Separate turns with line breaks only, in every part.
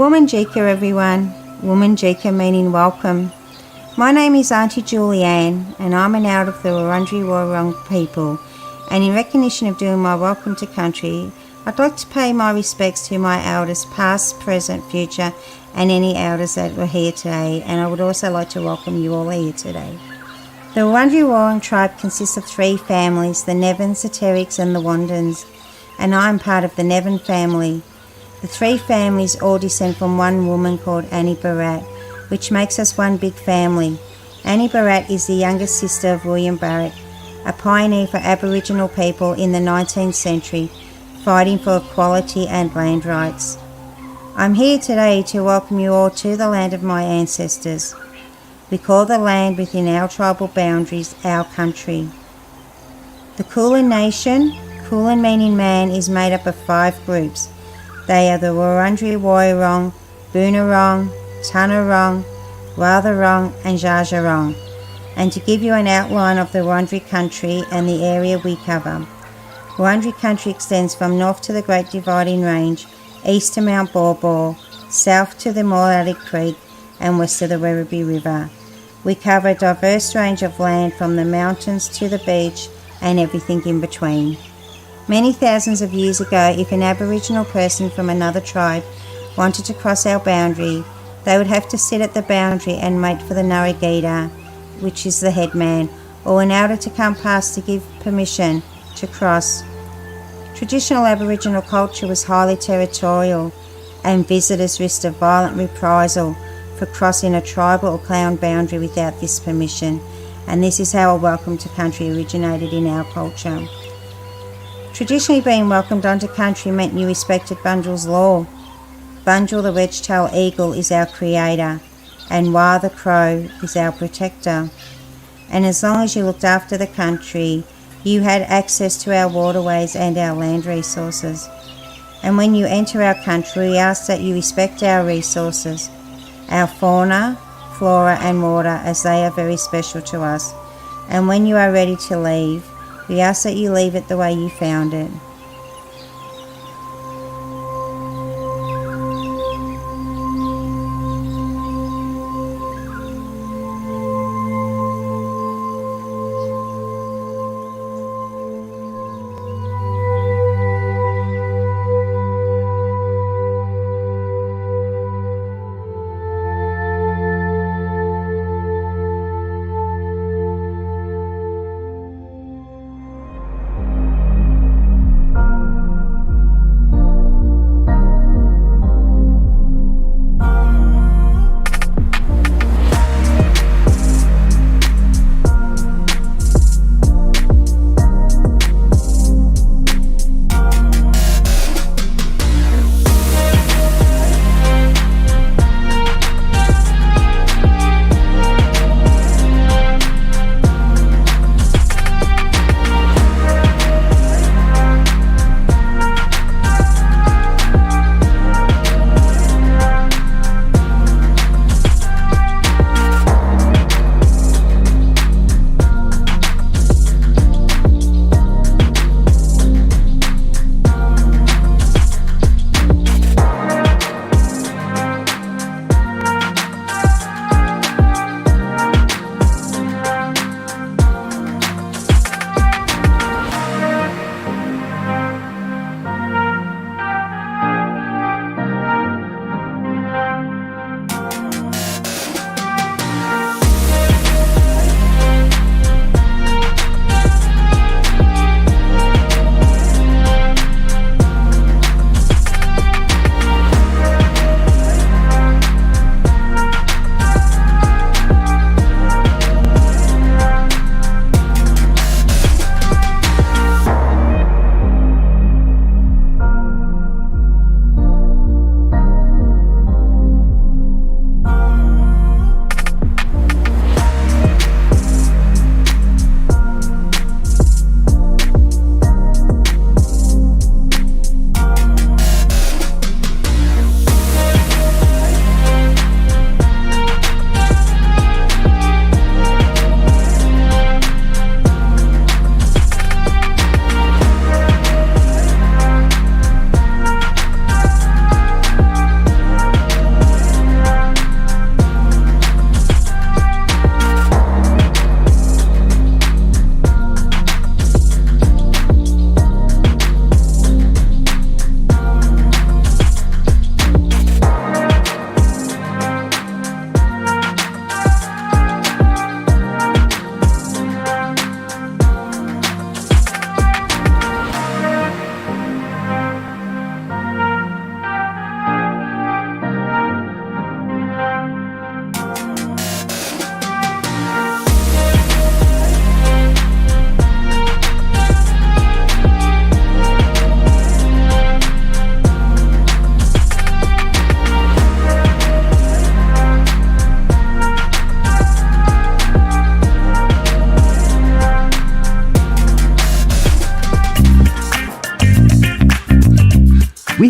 Wominjeka everyone, Wominjeka meaning welcome. My name is Auntie Julianne and I'm an elder of the Wurundjeri Woi-wurrung people, and in recognition of doing my welcome to country, I'd like to pay my respects to my elders past, present, future and any elders that were here today, and I would also like to welcome you all here today. The Wurundjeri Woi-wurrung tribe consists of three families, the Nevins, the Terricks and the Wandans, and I'm part of the Nevin family. The three families all descend from one woman called Annie Barratt, which makes us one big family. Annie Barratt is the youngest sister of William Barratt, a pioneer for Aboriginal people in the 19th century, fighting for equality and land rights. I'm here today to welcome you all to the land of my ancestors. We call the land within our tribal boundaries our country. The Kulin Nation, Kulin meaning man, is made up of 5 groups. They are the Wurundjeri Woi-wurrung, Boonwurrung, Tanarong, Wathaurong and Dja Dja Wurrung. And to give you an outline of the Wurundjeri country and the area we cover. Wurundjeri country extends from north to the Great Dividing Range, east to Mount Baw Baw, south to the Morley Creek and west to the Werribee River. We cover a diverse range of land from the mountains to the beach and everything in between. Many thousands of years ago, if an Aboriginal person from another tribe wanted to cross our boundary, they would have to sit at the boundary and wait for the Narragadah, which is the headman, or an elder to come past to give permission to cross. Traditional Aboriginal culture was highly territorial, and visitors risked a violent reprisal for crossing a tribal or clan boundary without this permission, and this is how a welcome to country originated in our culture. Traditionally, being welcomed onto country meant you respected Bunjil's law. Bunjil the wedge-tailed eagle is our creator, and Wah the crow is our protector. And as long as you looked after the country, you had access to our waterways and our land resources. And when you enter our country, we ask that you respect our resources, our fauna, flora and water, as they are very special to us. And when you are ready to leave, we ask that you leave it the way you found it.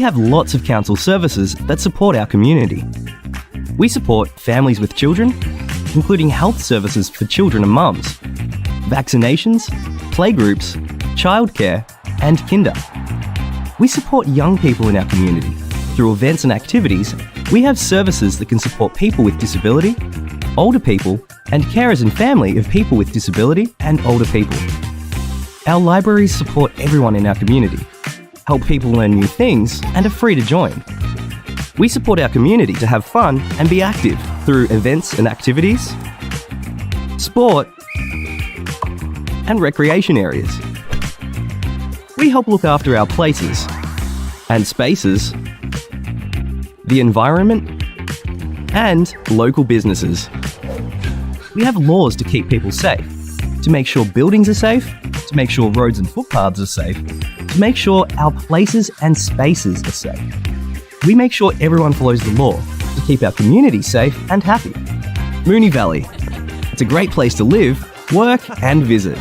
We have lots of council services that support our community. We support families with children, including health services for children and mums, vaccinations, playgroups, childcare, and kinder. We support young people in our community. Through events and activities, we have services that can support people with disability, older people, and carers and family of people with disability and older people. Our libraries support everyone in our community, help people learn new things, and are free to join. We support our community to have fun and be active through events and activities, sport, and recreation areas. We help look after our places and spaces, the environment, and local businesses. We have laws to keep people safe, to make sure buildings are safe, to make sure roads and footpaths are safe, to make sure our places and spaces are safe. We make sure everyone follows the law to keep our community safe and happy. Moonee Valley. It's a great place to live, work, and visit.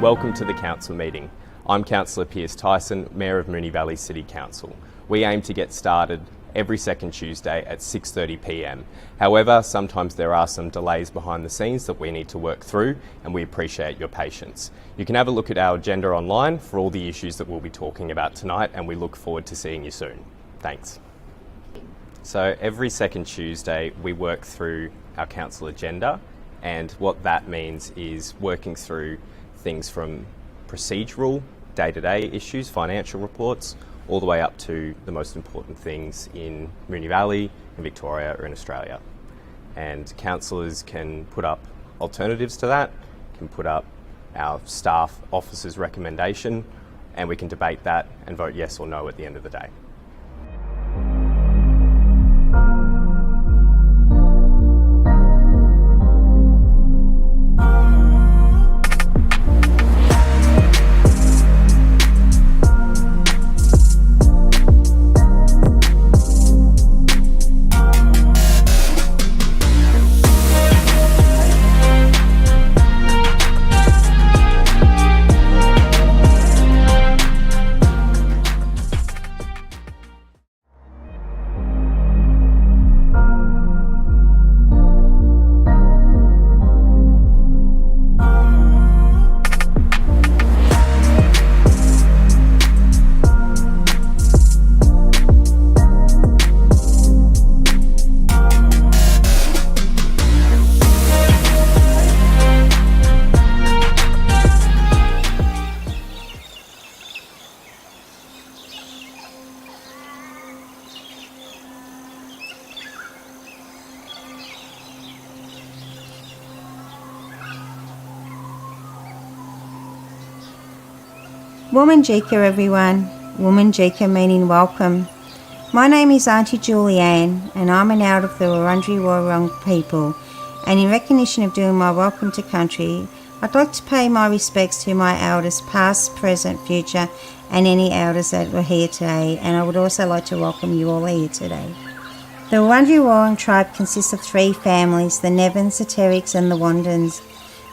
Welcome to the Council meeting. I'm Councillor Piers Tyson, Mayor of Moonee Valley City Council. We aim to get started every second Tuesday at 6:30 p.m. However, sometimes there are some delays behind the scenes that we need to work through, and we appreciate your patience. You can have a look at our agenda online for all the issues that we'll be talking about tonight, and we look forward to seeing you soon. Thanks. So every second Tuesday we work through our council agenda, and what that means is working through things from procedural, day-to-day issues, financial reports, all the way up to the most important things in Moonee Valley, in Victoria or in Australia. And councillors can put up alternatives to that, can put up our staff officers' recommendation, and we can debate that and vote yes or no at the end of the day.
Woman Jika, everyone. Woman Jika meaning welcome. My name is Auntie Julianne, and I'm an elder of the Wurundjeri Woi-wurrung people. And in recognition of doing my welcome to country, I'd like to pay my respects to my elders, past, present, future, and any elders that were here today. And I would also like to welcome you all here today. The Wurundjeri Woi-wurrung tribe consists of 3 families, the Nevins, the Terricks, and the Wandins,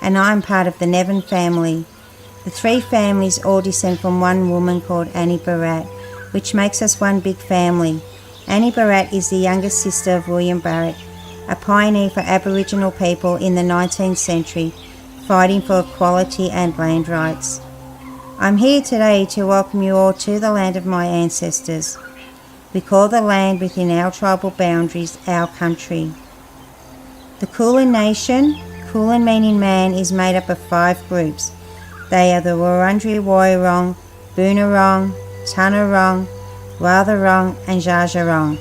and I'm part of the Nevin family. The 3 families all descend from one woman called Annie Barratt, which makes us one big family. Annie Barratt is the youngest sister of William Barratt, a pioneer for Aboriginal people in the 19th century, fighting for equality and land rights. I'm here today to welcome you all to the land of my ancestors. We call the land within our tribal boundaries our country. The Kulin Nation, Kulin meaning man, is made up of 5 groups. They are the Wurundjeri Woiwurrung, Boonwurrung, Tanarong, Wathaurong and Dja Dja Wurrung.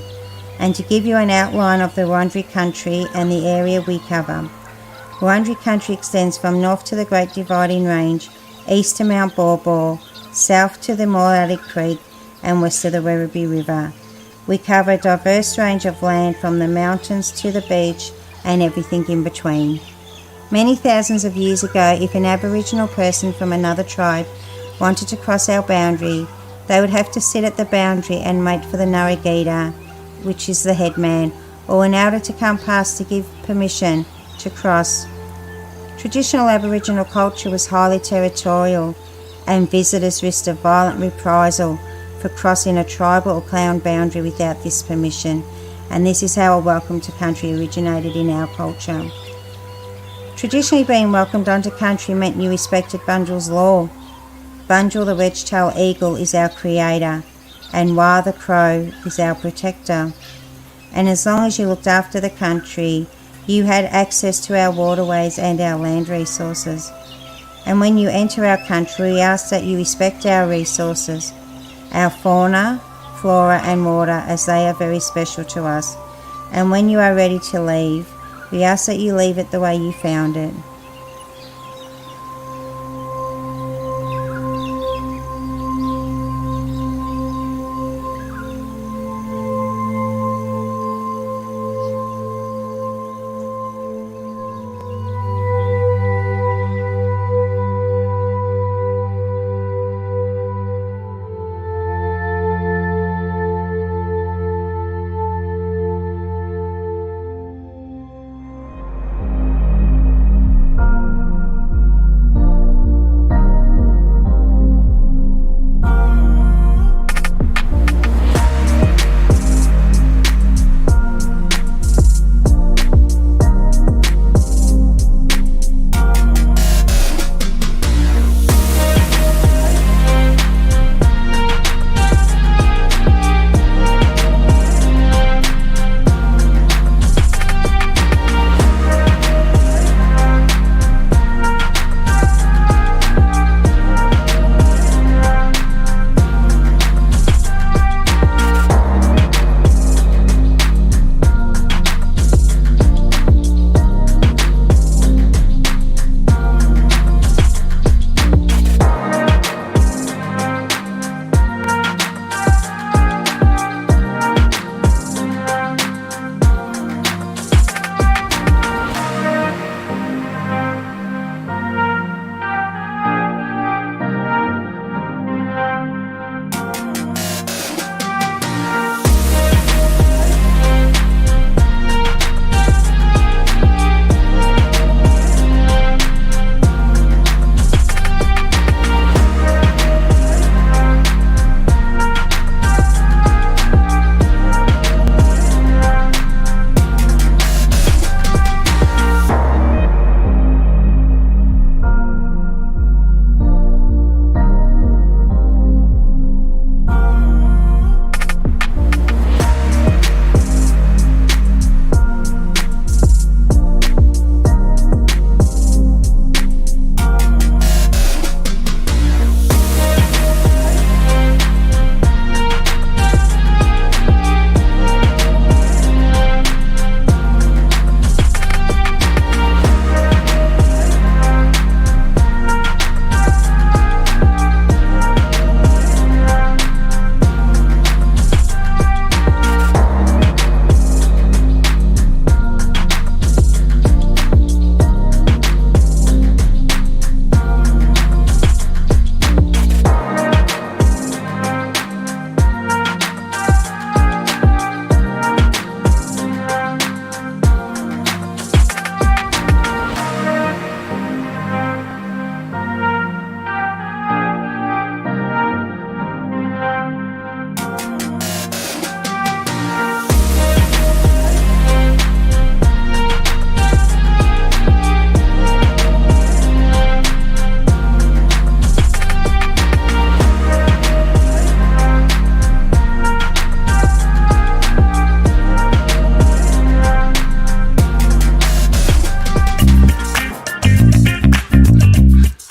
And to give you an outline of the Wurundjeri country and the area we cover. Wurundjeri country extends from north to the Great Dividing Range, east to Mount Baw Baw, south to the Moretti Creek and west to the Werribee River. We cover a diverse range of land from the mountains to the beach and everything in between. Many thousands of years ago, if an Aboriginal person from another tribe wanted to cross our boundary, they would have to sit at the boundary and wait for the Narragadah, which is the headman, or an elder to come past to give permission to cross. Traditional Aboriginal culture was highly territorial, and visitors risked a violent reprisal for crossing a tribal or clan boundary without this permission, and this is how a welcome to country originated in our culture. Traditionally, being welcomed onto country meant you respected Bunjal's law. Bunjil the wedge-tailed eagle is our creator, and Wah the crow is our protector. And as long as you looked after the country, you had access to our waterways and our land resources. And when you enter our country, we ask that you respect our resources, our fauna, flora and water, as they are very special to us. And when you are ready to leave, we ask that you leave it the way you found it.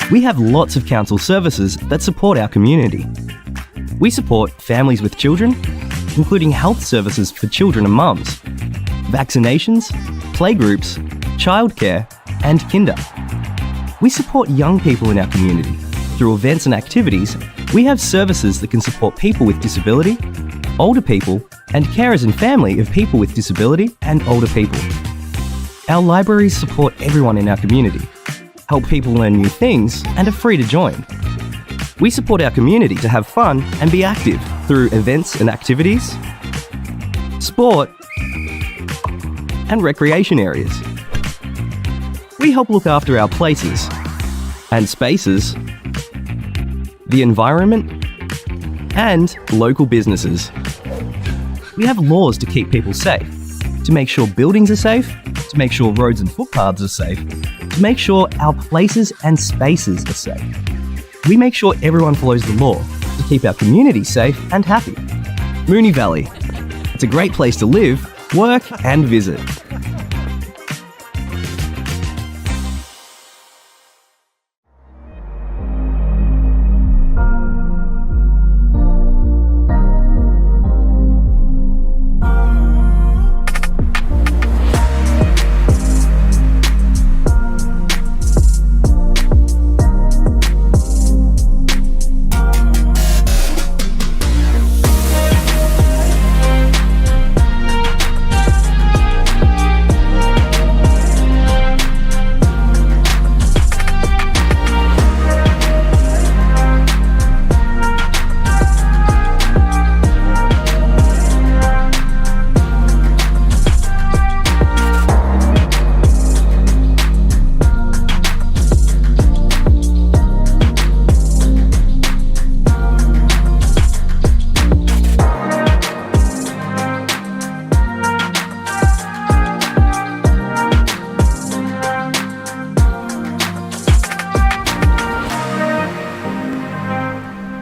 We have lots of council services that support our community. We support families with children, including health services for children and mums, vaccinations, playgroups, childcare, and kinder. We support young people in our community. Through events and activities, we have services that can support people with disability, older people, and carers and family of people with disability and older people. Our libraries support everyone in our community, help people learn new things, and are free to join. We support our community to have fun and be active through events and activities, sport, and recreation areas. We help look after our places and spaces, the environment, and local businesses. We have laws to keep people safe, to make sure buildings are safe, to make sure roads and footpaths are safe, to make sure our places and spaces are safe. We make sure everyone follows the law to keep our community safe and happy. Moonee Valley. It's a great place to live, work, and visit.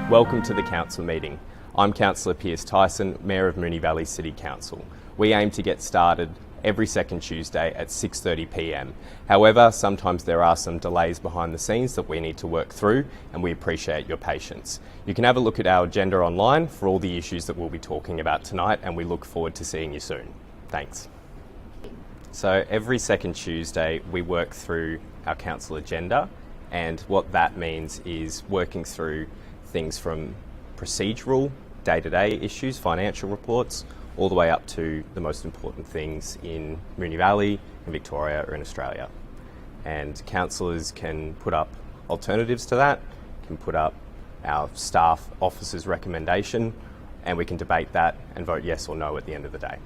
Welcome to the council meeting. I'm Councillor Piers Tyson, Mayor of Moonee Valley City Council. We aim to get started every second Tuesday at 6:30 p.m. However, sometimes there are some delays behind the scenes that we need to work through, and we appreciate your patience. You can have a look at our agenda online for all the issues that we'll be talking about tonight, and we look forward to seeing you soon. Thanks. So every second Tuesday we work through our council agenda, and what that means is working through things from procedural, day-to-day issues, financial reports, all the way up to the most important things in Moonee Valley, in Victoria or in Australia. And councillors can put up alternatives to that, can put up our staff officers' recommendation, and we can debate that and vote yes or no at the end of the day.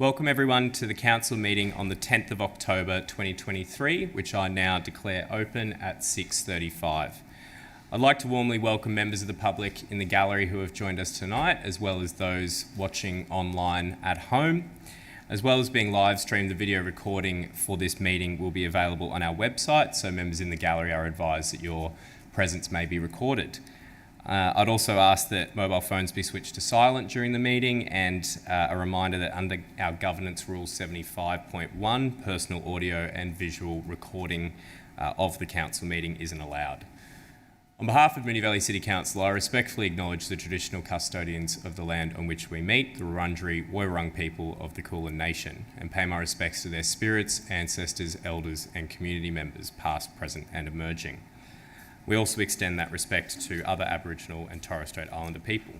Welcome everyone to the Council meeting on the 10th of October 2023, which I now declare open at 6:35. I'd like to warmly welcome members of the public in the gallery who have joined us tonight, as well as those watching online at home. As well as being live streamed, the video recording for this meeting will be available on our website, so members in the gallery are advised that your presence may be recorded. I'd also ask that mobile phones be switched to silent during the meeting, and a reminder that under our Governance Rule 75.1, personal audio and visual recording of the Council meeting isn't allowed. On behalf of Moonee Valley City Council, I respectfully acknowledge the traditional custodians of the land on which we meet, the Wurundjeri Woi-wurrung people of the Kulin Nation, and pay my respects to their spirits, ancestors, elders and community members, past, present and emerging. We also extend that respect to other Aboriginal and Torres Strait Islander people.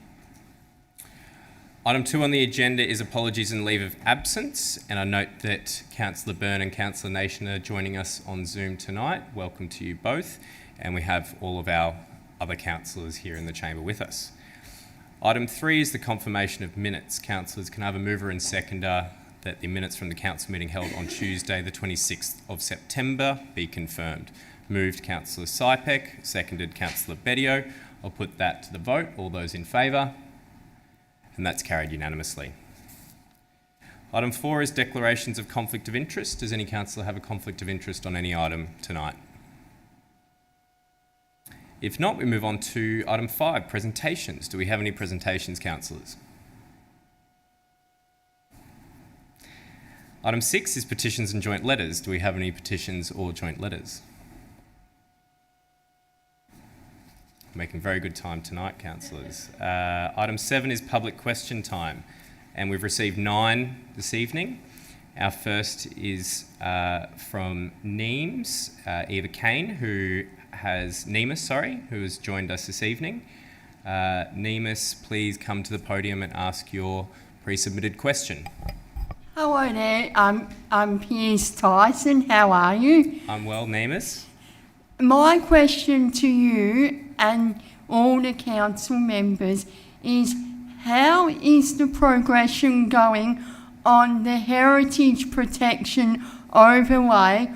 Item 2 on the agenda is apologies and leave of absence, and I note that Councillor Byrne and Councillor Nation are joining us on Zoom tonight. Welcome to you both, and we have all of our other councillors here in the chamber with us. Item 3 is the confirmation of minutes. Councillors, can I have a mover and seconder that the minutes from the council meeting held on Tuesday the 26th of September be confirmed? Moved Councillor Sypek, seconded Councillor Bedio. I'll put that to the vote. All those in favour? And that's carried unanimously. Item 4 is declarations of conflict of interest. Does any councillor have a conflict of interest on any item tonight? If not, we move on to item 5, presentations. Do we have any presentations, councillors? Item 6 is petitions and joint letters. Do we have any petitions or joint letters? Making very good time tonight, councillors. Item 7 is public question time, and we've received 9 this evening. Our first is from Nemes, Eva Kane, who has joined us this evening. Nemes, please come to the podium and ask your pre-submitted question.
Hello there, I'm Piers Tyson. How are you?
I'm well, Nemes.
My question to you and all the council members is, how is the progression going on the heritage protection overlay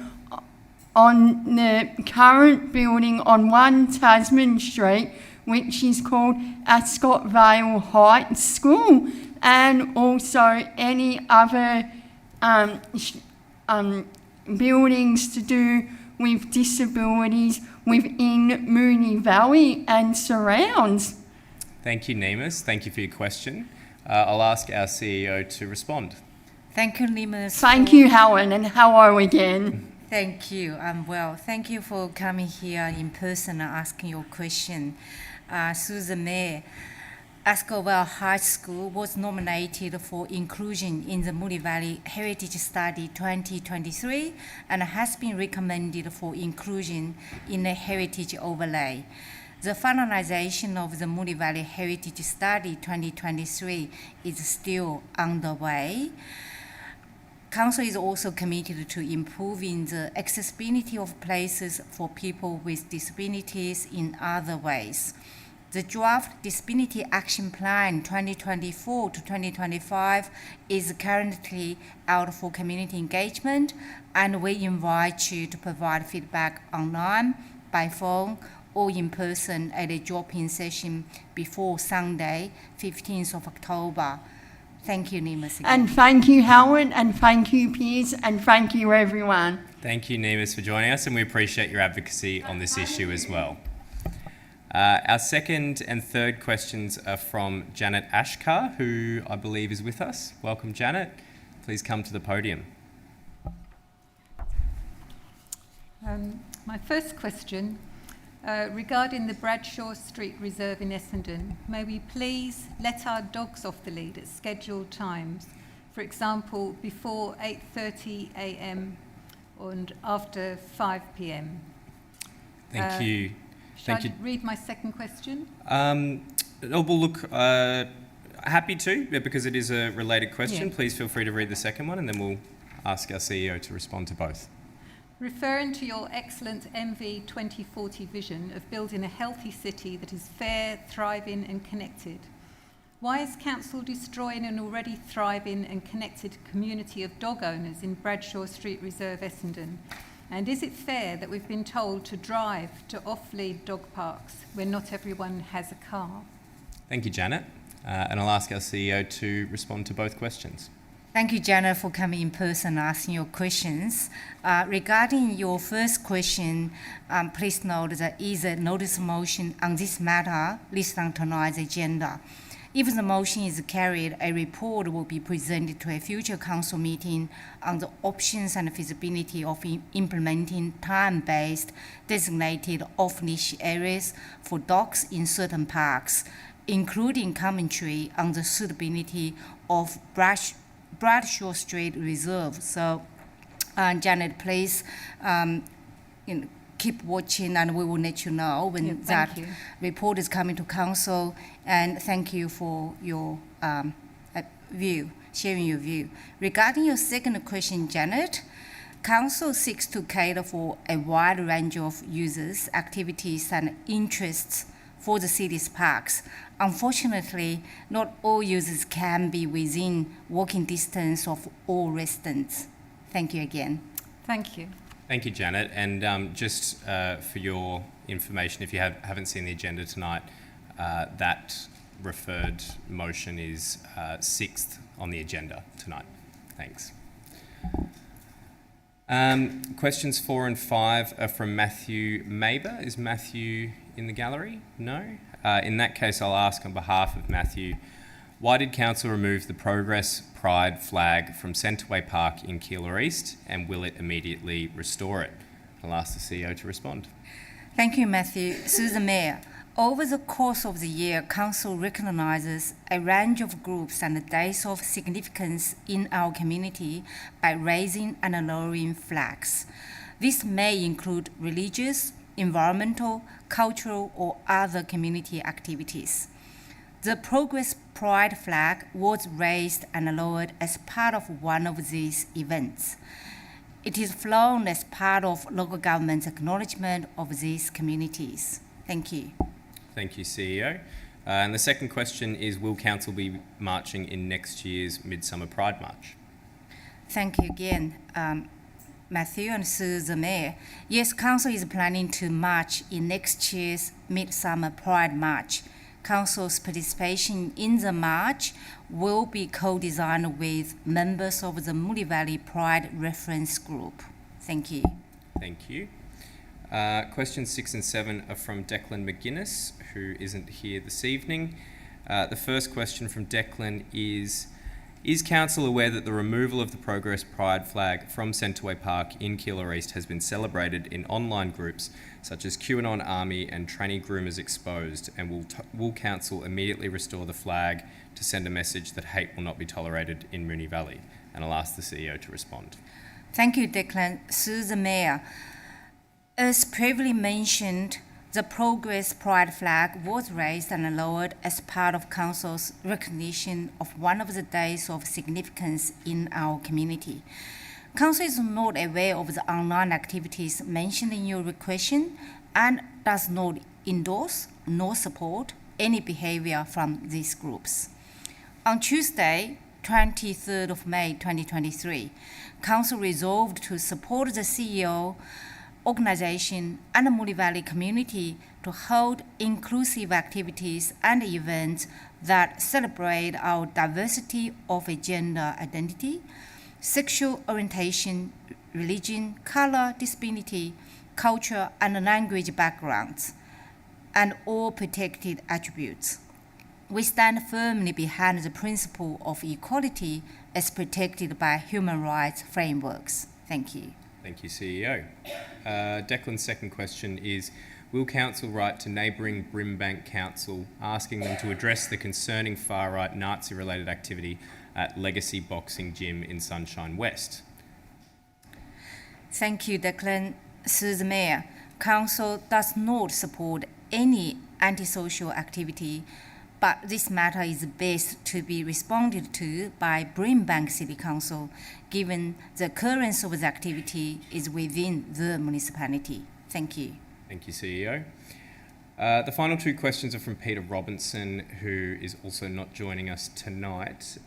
on the current building on 1 Tasman Street, which is called Ascot Vale Heights School, and also any other buildings to do with disabilities within Moonee Valley and surrounds?
Thank you, Nemes. Thank you for your question. I'll ask our CEO to respond.
Thank you, Nemes.
Thank you, Helen, and hello again.
Thank you. I'm well. Thank you for coming here in person and asking your question. Through the Mayor, Ascot Vale High School was nominated for inclusion in the Moonee Valley Heritage Study 2023 and has been recommended for inclusion in the Heritage Overlay. The finalization of the Moonee Valley Heritage Study 2023 is still underway. Council is also committed to improving the accessibility of places for people with disabilities in other ways. The draft Disability Action Plan 2024 to 2025 is currently out for community engagement, and we invite you to provide feedback online, by phone, or in person at a drop-in session before Sunday, 15th of October. Thank you, Nemes.
And thank you, Helen, and thank you, Piers, and thank you, everyone.
Thank you, Nemes, for joining us, and we appreciate your advocacy on this issue as well. Our second and third questions are from Janet Ashkar, who I believe is with us. Welcome, Janet. Please come to the podium.
My first question, regarding the Bradshaw Street Reserve in Essendon, may we please let our dogs off the lead at scheduled times, for example, before 8:30 a.m. and after 5 p.m.
Thank you.
Shall I read my second question?
Happy to, because it is a related question.
Yeah.
Please feel free to read the second one, and then we'll ask our CEO to respond to both.
Referring to your excellent MV 2040 vision of building a healthy city that is fair, thriving and connected, Why is Council destroying an already thriving and connected community of dog owners in Bradshaw Street Reserve, Essendon? And is it fair that we've been told to drive to off-lead dog parks where not everyone has a car?
Thank you, Janet. And I'll ask our CEO to respond to both questions.
Thank you, Janet, for coming in person and asking your questions. Regarding your first question, please note there is a notice of motion on this matter listed on tonight's agenda. If the motion is carried, a report will be presented to a future council meeting on the options and feasibility of implementing time-based designated off-leash areas for dogs in certain parks, including commentary on the suitability of Bradshaw Street Reserve. So, Janet, please keep watching, and we will let you know when report is coming to council. And thank you for your sharing your view. Regarding your second question, Janet, council seeks to cater for a wide range of users, activities, and interests for the city's parks. Unfortunately, not all users can be within walking distance of all residents. Thank you again.
Thank you.
Thank you, Janet. And just for your information, if you haven't seen the agenda tonight, that referred motion is 6th on the agenda tonight. Thanks. Questions 4 and 5 are from Matthew Maber. Is Matthew in the gallery? No? In that case, I'll ask on behalf of Matthew, why did Council remove the Progress Pride flag from Centreway Park in Keilor East, and will it immediately restore it? I'll ask the CEO to respond.
Thank you, Matthew. Through the Mayor, over the course of the year, Council recognises a range of groups and days of significance in our community by raising and lowering flags. This may include religious, environmental, cultural, or other community activities. The Progress Pride flag was raised and lowered as part of one of these events. It is flown as part of local government's acknowledgement of these communities. Thank you.
Thank you, CEO. And the second question is, will Council be marching in next year's Midsummer Pride March?
Thank you again, Matthew, and through the Mayor. Yes, Council is planning to march in next year's Midsummer Pride March. Council's participation in the march will be co-designed with members of the Moolee Valley Pride Reference Group. Thank you.
Thank you. Questions 6 and 7 are from Declan McGuinness, who isn't here this evening. The first question from Declan is Council aware that the removal of the Progress Pride flag from Centreway Park in Keilor East has been celebrated in online groups such as QAnon Army and Tranny Groomers Exposed, and will Council immediately restore the flag to send a message that hate will not be tolerated in Moonee Valley? And I'll ask the CEO to respond.
Thank you, Declan. Through the Mayor, as previously mentioned, the Progress Pride flag was raised and lowered as part of Council's recognition of one of the days of significance in our community. Council is not aware of the online activities mentioned in your question and does not endorse nor support any behaviour from these groups. On Tuesday, 23rd of May 2023, Council resolved to support the CEO, organisation and the Moolee Valley community to hold inclusive activities and events that celebrate our diversity of gender identity, sexual orientation, religion, colour, disability, culture and language backgrounds, and all protected attributes. We stand firmly behind the principle of equality as protected by human rights frameworks. Thank you.
Thank you, CEO. Declan's second question is, will Council write to neighbouring Brimbank Council asking them to address the concerning far-right Nazi-related activity at Legacy Boxing Gym in Sunshine West?
Thank you, Declan. Through the Mayor, Council does not support any antisocial activity, but this matter is best to be responded to by Brimbank City Council, given the occurrence of the activity is within the municipality. Thank you.
Thank you, CEO. The final two questions are from Peter Robinson, who is also not joining us tonight.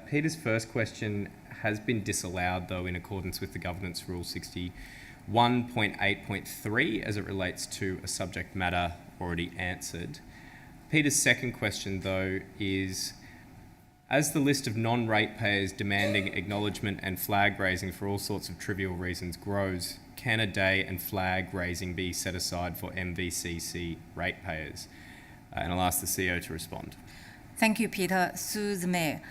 Peter's first question has been disallowed, though, in accordance with the Governance Rule 61.8.3 as it relates to a subject matter already answered. Peter's second question, though, is: as the list of non-ratepayers demanding acknowledgement and flag raising for all sorts of trivial reasons grows, can a day and flag raising be set aside for MVCC ratepayers? And I'll ask the CEO to respond.
Thank you, Peter. Through the Mayor.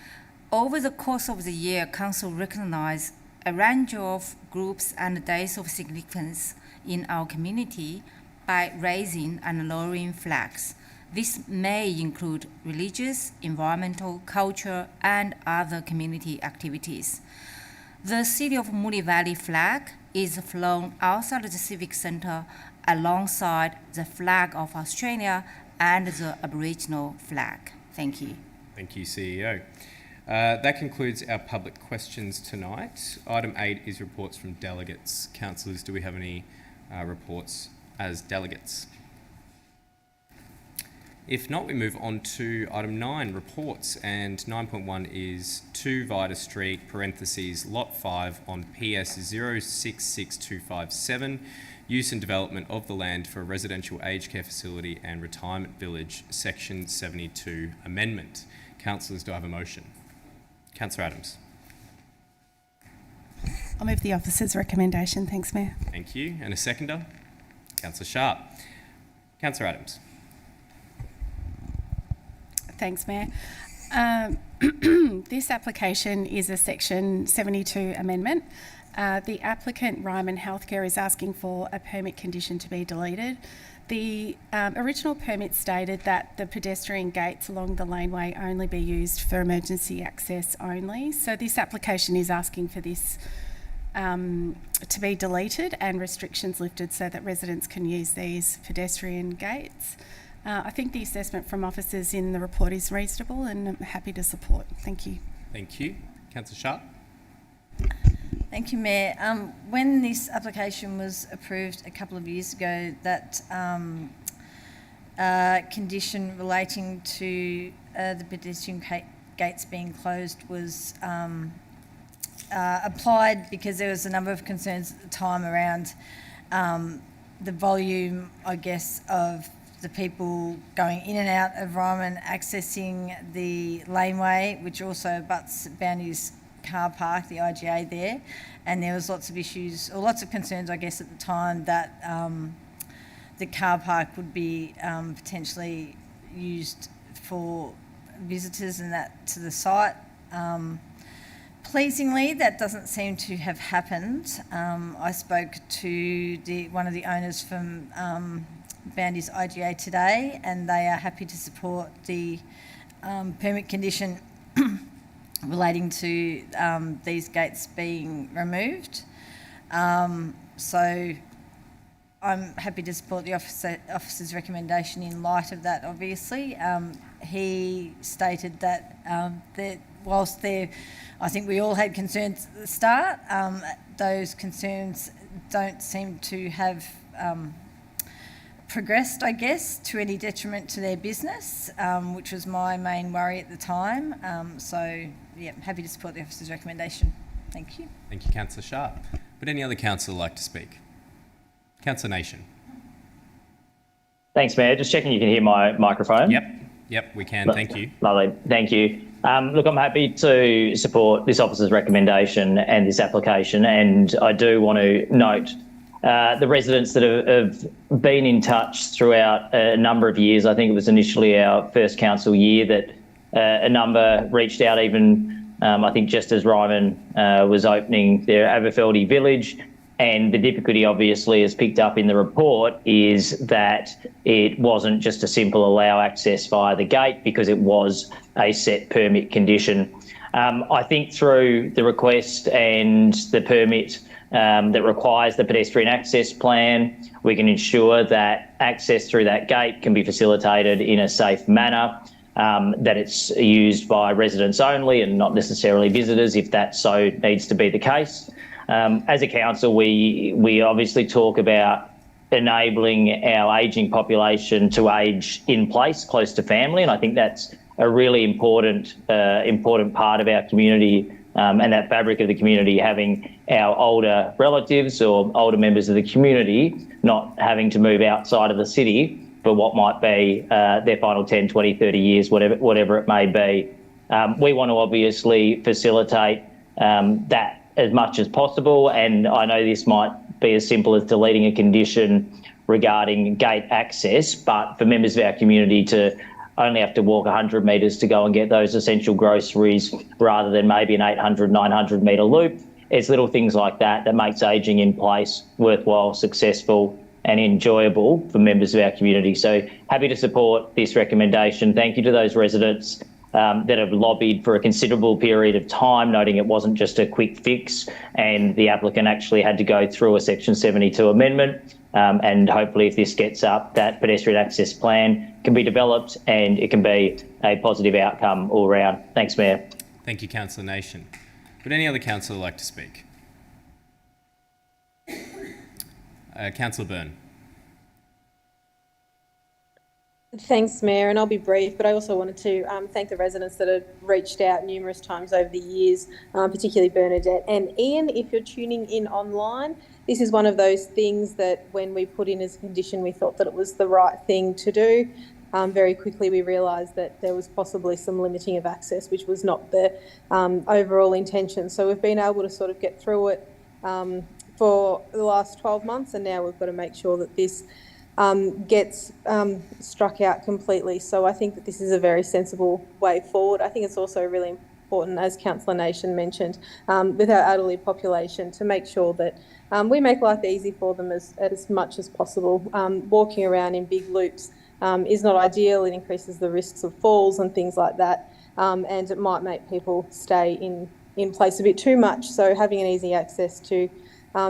Over the course of the year, Council recognised a range of groups and days of significance in our community by raising and lowering flags. This may include religious, environmental, cultural, and other community activities. The City of Moonee Valley flag is flown outside the Civic Centre alongside the flag of Australia and the Aboriginal flag. Thank you.
Thank you, CEO. That concludes our public questions tonight. Item 8 is reports from delegates. Councillors, do we have any reports as delegates? If not, we move on to item 9, reports, and 9.1 is 2 Vida Street, parentheses, Lot 5 on PS 066257, use and development of the land for a residential aged care facility and retirement village, Section 72 amendment. Councillors, do I have a motion? Councillor Adams.
I'll move the officer's recommendation. Thanks, Mayor.
Thank you. And a seconder? Councillor Sharp. Councillor Adams.
Thanks, Mayor. This application is a Section 72 amendment. The applicant, Ryman Healthcare, is asking for a permit condition to be deleted. The original permit stated that the pedestrian gates along the laneway only be used for emergency access only. So this application is asking for this to be deleted and restrictions lifted so that residents can use these pedestrian gates. I think the assessment from officers in the report is reasonable and I'm happy to support. Thank you.
Thank you. Councillor Sharp.
Thank you, Mayor. When this application was approved a couple of years ago, that condition relating to the pedestrian gates being closed was applied because there was a number of concerns at the time around the volume, I guess, of the people going in and out of Ryman accessing the laneway, which also abuts Bounty's car park, the IGA there, and there was lots of issues, or lots of concerns, I guess, at the time that the car park would be potentially used for visitors and that to the site. Pleasingly, that doesn't seem to have happened. I spoke to one of the owners from Bounty's IGA today, and they are happy to support the permit condition relating to these gates being removed. So I'm happy to support the officer's recommendation in light of that, obviously. He stated that whilst I think we all had concerns at the start, those concerns don't seem to have progressed, I guess, to any detriment to their business, which was my main worry at the time. So, yeah, happy to support the officer's recommendation. Thank you.
Thank you, Councillor Sharp. Would any other councillor like to speak? Councillor Nation.
Thanks, Mayor. Just checking you can hear my microphone.
Yep, we can. Thank you.
Lovely. Thank you. Look, I'm happy to support this officer's recommendation and this application, and I do want to note the residents that have been in touch throughout a number of years. I think it was initially our first council year that a number reached out, even I think just as Ryman was opening their Aberfeldy village. And the difficulty, obviously, as picked up in the report, is that it wasn't just a simple allow access via the gate because it was a set permit condition. I think through the request and the permit that requires the pedestrian access plan, we can ensure that access through that gate can be facilitated in a safe manner, that it's used by residents only and not necessarily visitors if that so needs to be the case. As a council, we obviously talk about enabling our ageing population to age in place, close to family. And I think that's a really important part of our community and that fabric of the community, having our older relatives or older members of the community not having to move outside of the city for what might be their final 10, 20, 30 years, whatever it may be. We want to obviously facilitate that as much as possible, and I know this might be as simple as deleting a condition regarding gate access, but for members of our community to only have to walk 100 metres to go and get those essential groceries rather than maybe an 800, 900 metre loop. It's little things like that that makes ageing in place worthwhile, successful and enjoyable for members of our community. So happy to support this recommendation. Thank you to those residents that have lobbied for a considerable period of time, noting it wasn't just a quick fix and the applicant actually had to go through a Section 72 amendment. And hopefully if this gets up, that pedestrian access plan can be developed and it can be a positive outcome all round. Thanks, Mayor.
Thank you, Councillor Nation. Would any other councillor like to speak? Councillor Byrne.
Thanks, Mayor, and I'll be brief, but I also wanted to thank the residents that have reached out numerous times over the years, particularly Bernadette and Ian. If you're tuning in online, this is one of those things that when we put in as a condition, we thought that it was the right thing to do. Very quickly we realised that there was possibly some limiting of access, which was not the overall intention. So we've been able to sort of get through it for the last 12 months, and now we've got to make sure that this gets struck out completely. So I think that this is a very sensible way forward. I think it's also really important, as Councillor Nation mentioned, with our elderly population, to make sure that we make life easy for them as much as possible. Walking around in big loops is not ideal. It increases the risks of falls and things like that, and it might make people stay in place a bit too much. So having an easy access to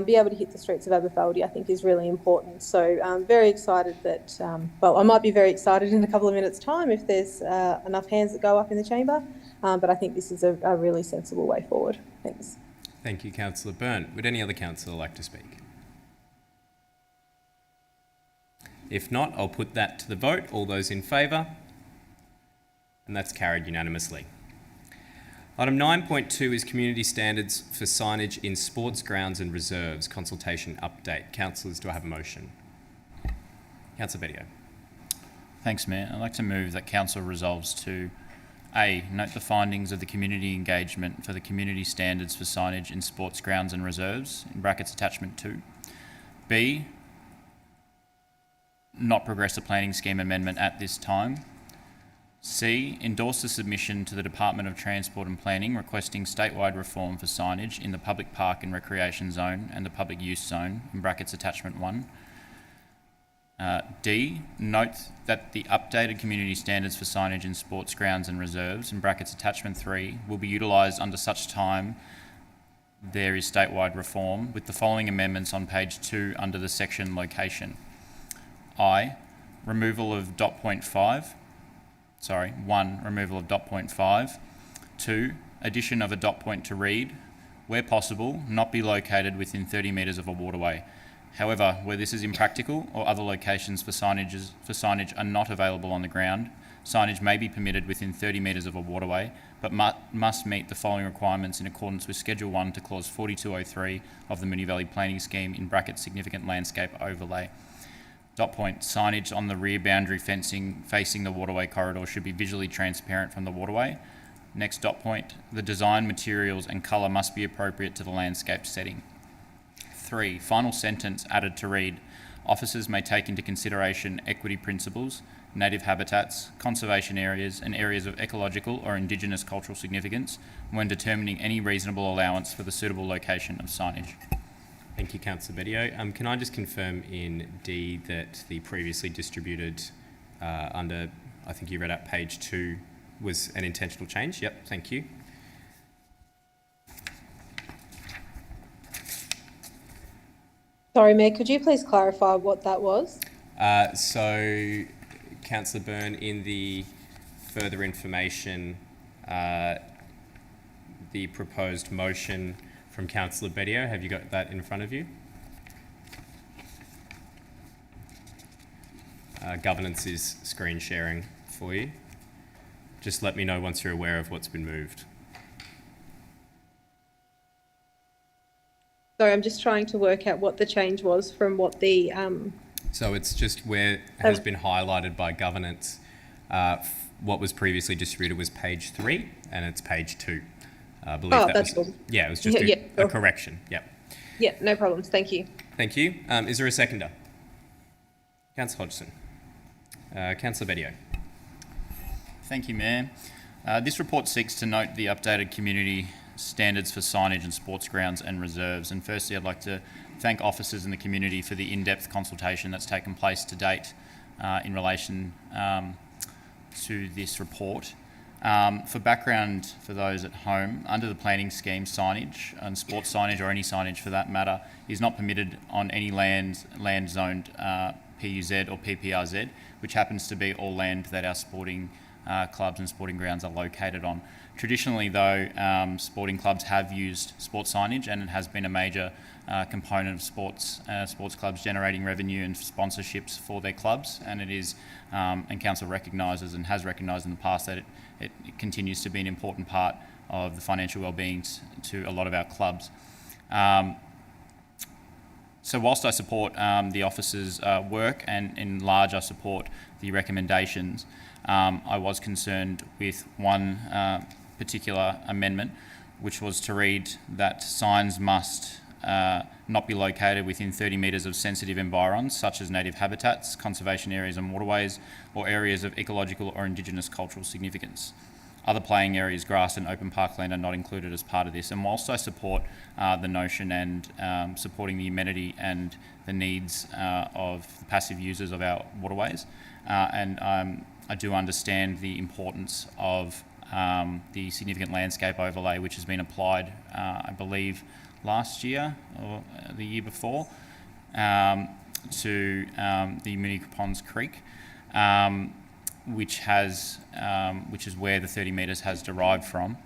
be able to hit the streets of Aberfeldy, I think, is really important. So I'm very excited that, well, I might be very excited in a couple of minutes' time if there's enough hands that go up in the chamber, but I think this is a really sensible way forward. Thanks.
Thank you, Councillor Byrne. Would any other councillor like to speak? If not, I'll put that to the vote. All those in favour? And that's carried unanimously. Item 9.2 is community standards for signage in sports grounds and reserves, consultation update. Councillors, do I have a motion? Councillor Bedio.
Thanks, Mayor. I'd like to move that Council resolves to A, note the findings of the community engagement for the community standards for signage in sports grounds and reserves, in brackets attachment 2. B, not progress a planning scheme amendment at this time. C, endorse the submission to the Department of Transport and Planning requesting statewide reform for signage in the public park and recreation zone and the public use zone, in brackets attachment 1. D, note that the updated community standards for signage in sports grounds and reserves, in brackets attachment 3, will be utilised under such time there is statewide reform, with the following amendments on page 2 under the section location. I, removal of dot point 5. Sorry, 1, removal of dot point 5. 2, addition of a dot point to read, where possible, not be located within 30 metres of a waterway. However, where this is impractical or other locations for signage are not available on the ground, signage may be permitted within 30 metres of a waterway, but must meet the following requirements in accordance with Schedule 1 to Clause 4203 of the Moonee Valley Planning Scheme, in brackets significant landscape overlay. Dot point, signage on the rear boundary fencing facing the waterway corridor should be visually transparent from the waterway. Next dot point, the design materials and colour must be appropriate to the landscape setting. 3, final sentence added to read, officers may take into consideration equity principles, native habitats, conservation areas and areas of ecological or Indigenous cultural significance when determining any reasonable allowance for the suitable location of signage.
Thank you, Councillor Bedio. Can I just confirm in D that the previously distributed under, I think you read out page 2, was an intentional change? Yep, thank you.
Sorry, Mayor, could you please clarify what that was?
So, Councillor Byrne, in the further information, the proposed motion from Councillor Bedio, have you got that in front of you? governance is screen sharing for you. Just let me know once you're aware of what's been moved.
Sorry, I'm just trying to work out what the change was from what the...
So it's just where it has been highlighted by governance. What was previously distributed was page 3 and it's page 2. I believe that
that's
was,
cool.
Yeah, it was just a correction. Yep.
Yeah, no problems. Thank you.
Thank you. Is there a seconder? Councillor Hodgson. Councillor Bedio.
Thank you, Mayor. This report seeks to note the updated community standards for signage and sports grounds and reserves. And firstly, I'd like to thank officers in the community for the in-depth consultation that's taken place to date in relation to this report. For background for those at home, under the planning scheme, signage and sports signage, or any signage for that matter, is not permitted on any land zoned PUZ or PPRZ, which happens to be all land that our sporting clubs and sporting grounds are located on. Traditionally, though, sporting clubs have used sports signage, and it has been a major component of sports clubs generating revenue and sponsorships for their clubs. And it is, and council recognises and has recognised in the past that it continues to be an important part of the financial well-being to a lot of our clubs. So whilst I support the officers' work, and in large I support the recommendations, I was concerned with one particular amendment, which was to read that signs must not be located within 30 metres of sensitive environs, such as native habitats, conservation areas and waterways, or areas of ecological or Indigenous cultural significance. Other playing areas, grass and open parkland are not included as part of this. And whilst I support the notion and supporting the amenity and the needs of the passive users of our waterways, and I do understand the importance of the significant landscape overlay which has been applied, I believe, last year or the year before to the Moonee Ponds Creek, which is where the 30 metres has derived from.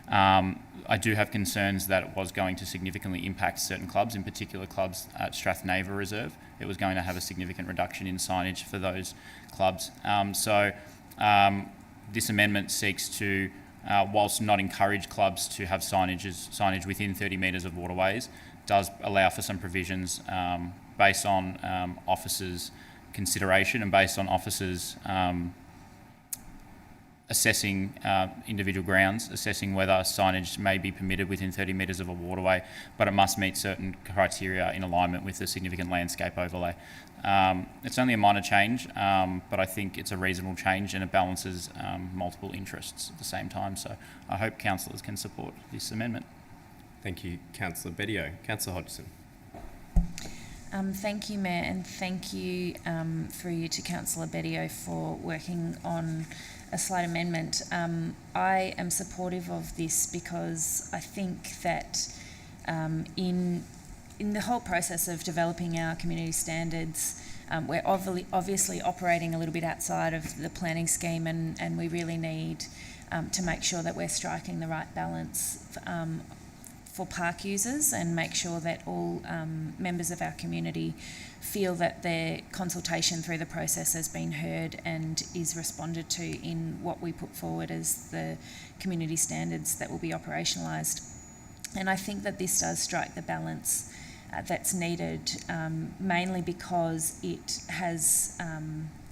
I do have concerns that it was going to significantly impact certain clubs, in particular clubs at Strathnava Reserve. It was going to have a significant reduction in signage for those clubs. This amendment seeks to, whilst not encourage clubs to have signage within 30 metres of waterways, does allow for some provisions based on officers' consideration and based on officers assessing individual grounds, assessing whether signage may be permitted within 30 metres of a waterway, but it must meet certain criteria in alignment with the significant landscape overlay. It's only a minor change, but I think it's a reasonable change, and it balances multiple interests at the same time. So I hope councillors can support this amendment.
Thank you, Councillor Bedio. Councillor Hodgson.
Thank you, Mayor, and thank you through you to Councillor Bedio for working on a slight amendment. I am supportive of this because I think that in the whole process of developing our community standards, we're obviously operating a little bit outside of the planning scheme, and we really need to make sure that we're striking the right balance for park users, and make sure that all members of our community feel that their consultation through the process has been heard and is responded to in what we put forward as the community standards that will be operationalised. And I think that this does strike the balance that's needed, mainly because it has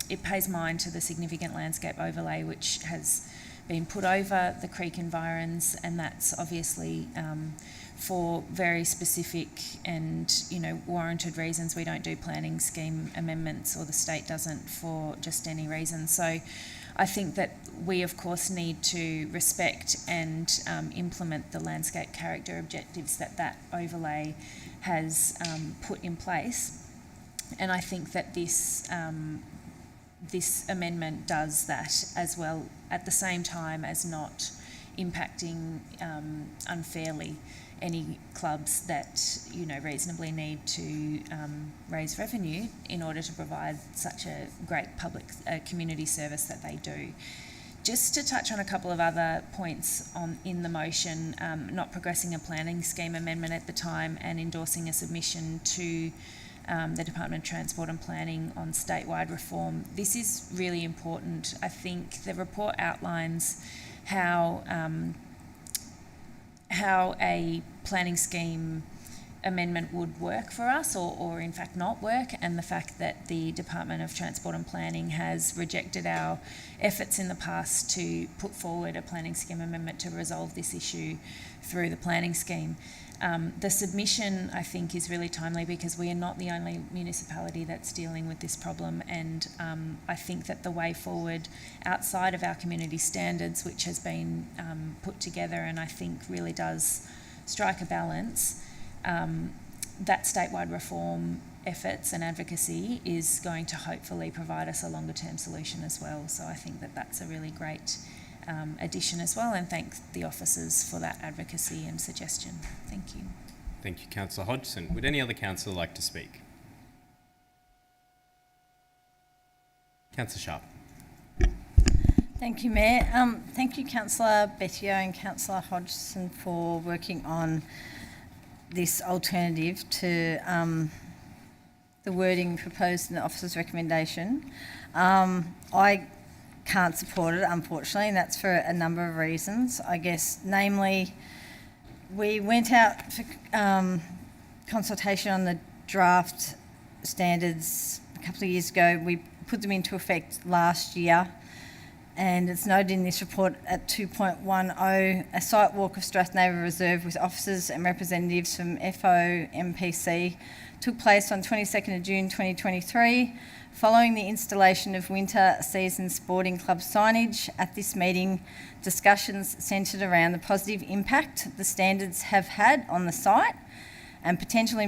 it pays mind to the significant landscape overlay which has been put over the creek environs, and that's obviously for very specific and warranted reasons. We don't do planning scheme amendments, or the state doesn't, for just any reason. So I think that we of course need to respect and implement the landscape character objectives that overlay has put in place, and I think that this this amendment does that as well, at the same time as not impacting unfairly any clubs that reasonably need to raise revenue in order to provide such a great public community service that they do. Just to touch on a couple of other points in the motion, not progressing a planning scheme amendment at the time and endorsing a submission to the Department of Transport and Planning on statewide reform. This is really important. I think the report outlines how a planning scheme amendment would work for us, or in fact not work, and the fact that the Department of Transport and Planning has rejected our efforts in the past to put forward a planning scheme amendment to resolve this issue through the planning scheme. The submission, I think, is really timely because we are not the only municipality that's dealing with this problem, and I think that the way forward outside of our community standards, which has been put together and I think really does strike a balance, that statewide reform efforts and advocacy is going to hopefully provide us a longer term solution as well. So I think that that's a really great addition as well, and thank the officers for that advocacy and suggestion. Thank you.
Thank you, Councillor Hodgson. Would any other councillor like to speak? Councillor Sharp.
Thank you, Mayor. Thank you, Councillor Bettio and Councillor Hodgson, for working on this alternative to the wording proposed in the officer's recommendation. I can't support it, unfortunately, and that's for a number of reasons. I guess, namely, we went out for consultation on the draft standards a couple of years ago. We put them into effect last year, and it's noted in this report at 2.10, a site walk of Strathnaver Reserve with officers and representatives from FO MPC took place on 22nd of June 2023. Following the installation of winter season sporting club signage at this meeting, discussions centred around the positive impact the standards have had on the site and potential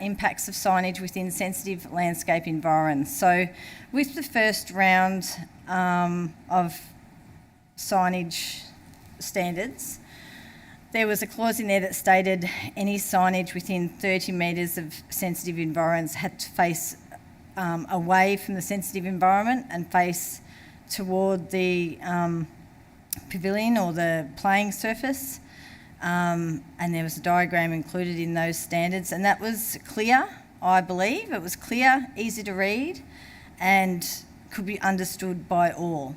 impacts of signage within sensitive landscape environs. So with the first round of signage standards, there was a clause in there that stated any signage within 30 metres of sensitive environs had to face away from the sensitive environment and face toward the pavilion or the playing surface. And there was a diagram included in those standards, and that was clear, I believe. It was clear, easy to read, and could be understood by all.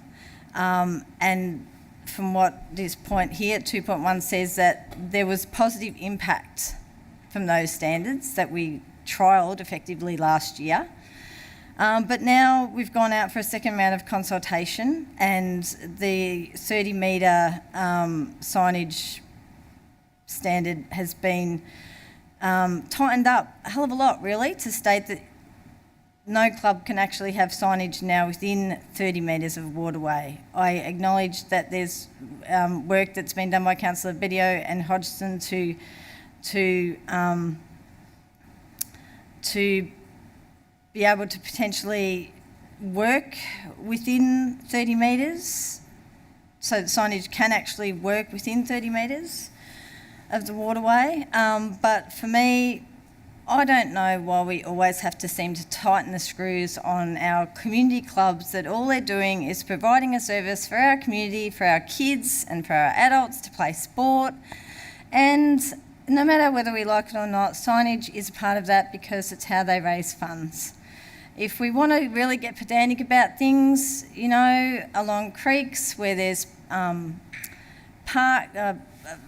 And from what this point here, 2.1, says that there was positive impact from those standards that we trialled effectively last year. But now we've gone out for a second round of consultation, and the 30 metre signage standard has been tightened up a hell of a lot, really, to state that no club can actually have signage now within 30 metres of waterway. I acknowledge that there's work that's been done by Councillor Bettio and Hodgson to be able to potentially work within 30 metres, so that signage can actually work within 30 metres of the waterway. But for me, I don't know why we always have to seem to tighten the screws on our community clubs, that all they're doing is providing a service for our community, for our kids and for our adults to play sport. And no matter whether we like it or not, signage is a part of that because it's how they raise funds. If we want to really get pedantic about things, you know, along creeks where there's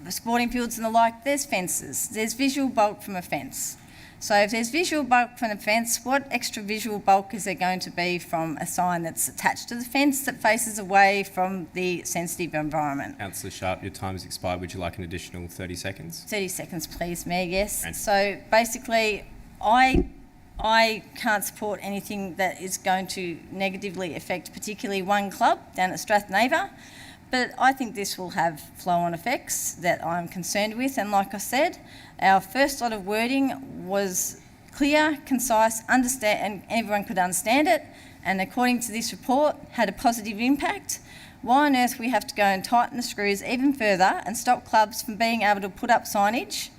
sporting fields and the like, there's fences. There's visual bulk from a fence. So if there's visual bulk from a fence, what extra visual bulk is there going to be from a sign that's attached to the fence that faces away from the sensitive environment?
Councillor Sharp, your time has expired. Would you like an additional 30 seconds?
30 seconds, please, Mayor, yes.
Right.
So basically, I can't support anything that is going to negatively affect particularly one club down at Strathnaver, but I think this will have flow-on effects that I'm concerned with. And like I said, our first lot of wording was clear, concise, and everyone could understand it, and according to this report, had a positive impact. Why on earth we have to go and tighten the screws even further and stop clubs from being able to put up signage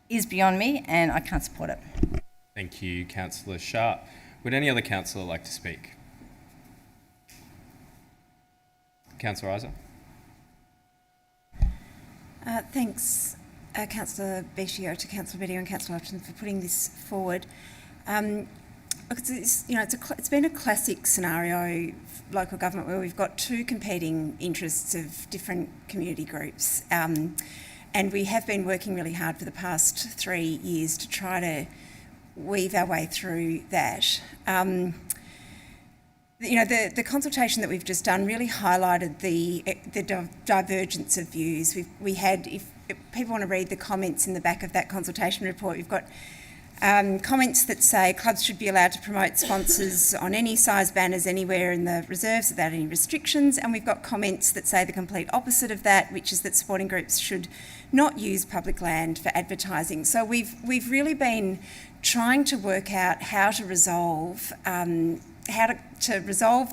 is beyond me, and I can't support it.
Thank you, Councillor Sharp. Would any other councillor like to speak? Councillor Isa.
Thanks, Councillor Bettio, to Councillor Bettio and Councillor Hodgson for putting this forward. It's been a classic scenario, local government, where we've got two competing interests of different community groups. And we have been working really hard for the past 3 years to try to weave our way through that. The consultation that we've just done really highlighted the divergence of views. We had, if people want to read the comments in the back of that consultation report, we've got comments that say clubs should be allowed to promote sponsors on any size banners anywhere in the reserves without any restrictions, and we've got comments that say the complete opposite of that, which is that sporting groups should not use public land for advertising. So we've really been trying to work out how to resolve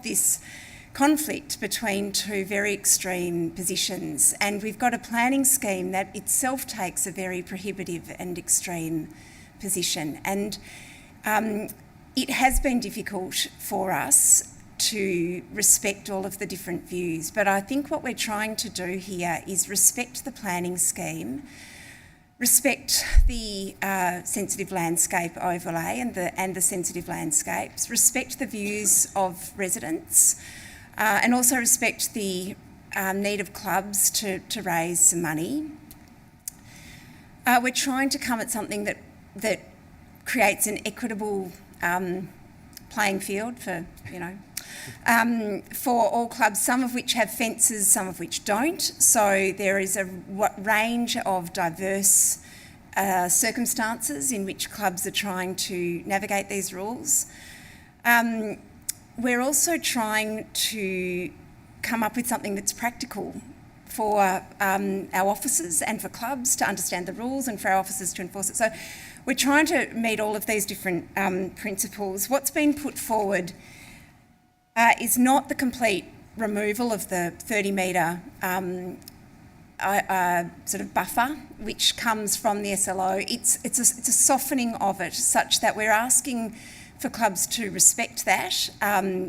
this conflict between two very extreme positions, and we've got a planning scheme that itself takes a very prohibitive and extreme position, and it has been difficult for us to respect all of the different views, but I think what we're trying to do here is respect the planning scheme, respect the sensitive landscape overlay and the sensitive landscapes, respect the views of residents, and also respect the need of clubs to raise some money. We're trying to come at something that creates an equitable playing field for all clubs, some of which have fences, some of which don't. So there is a range of diverse circumstances in which clubs are trying to navigate these rules. We're also trying to come up with something that's practical for our officers and for clubs to understand the rules and for our officers to enforce it. So we're trying to meet all of these different principles. What's been put forward is not the complete removal of the 30-metre sort of buffer, which comes from the SLO. It's a softening of it, such that we're asking for clubs to respect that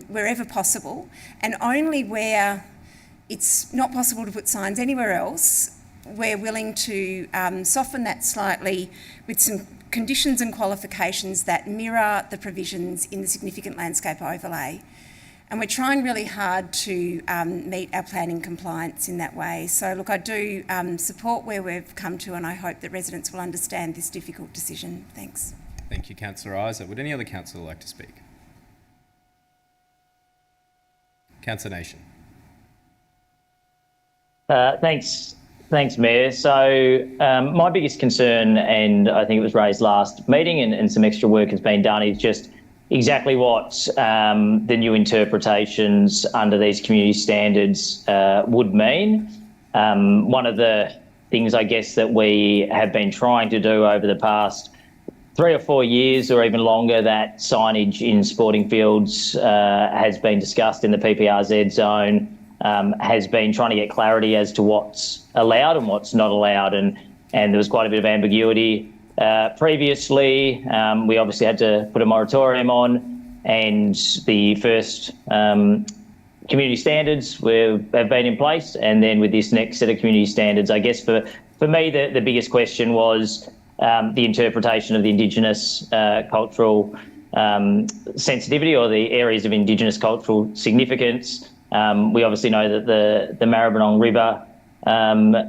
wherever possible, and only where it's not possible to put signs anywhere else, we're willing to soften that slightly with some conditions and qualifications that mirror the provisions in the significant landscape overlay. And we're trying really hard to meet our planning compliance in that way. So look, I do support where we've come to, and I hope that residents will understand this difficult decision. Thanks.
Thank you, Councillor Isa. Would any other councillor like to speak? Councillor Nation.
Thanks, Mayor. So my biggest concern, and I think it was raised last meeting, and some extra work has been done, is just exactly what the new interpretations under these community standards would mean. One of the things, I guess, that we have been trying to do over the past 3 or 4 years or even longer, that signage in sporting fields has been discussed in the PPRZ zone, has been trying to get clarity as to what's allowed and what's not allowed, and there was quite a bit of ambiguity previously. We obviously had to put a moratorium on, and the first community standards have been in place, and then with this next set of community standards, I guess for me the biggest question was the interpretation of the Indigenous cultural sensitivity, or the areas of Indigenous cultural significance. We obviously know that the Maribyrnong River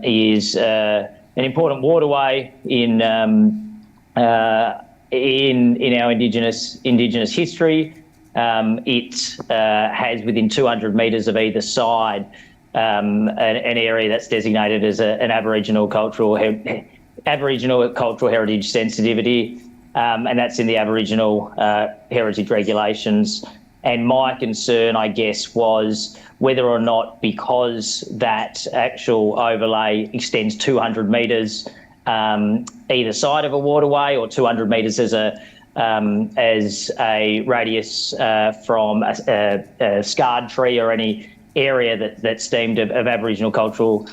is an important waterway in our Indigenous history. It has within 200 metres of either side an area that's designated as an Aboriginal cultural heritage sensitivity, and that's in the Aboriginal heritage regulations. And my concern, I guess, was whether or not, because that actual overlay extends 200 metres either side of a waterway, or 200 metres as a radius from a scarred tree or any area that's deemed of Aboriginal cultural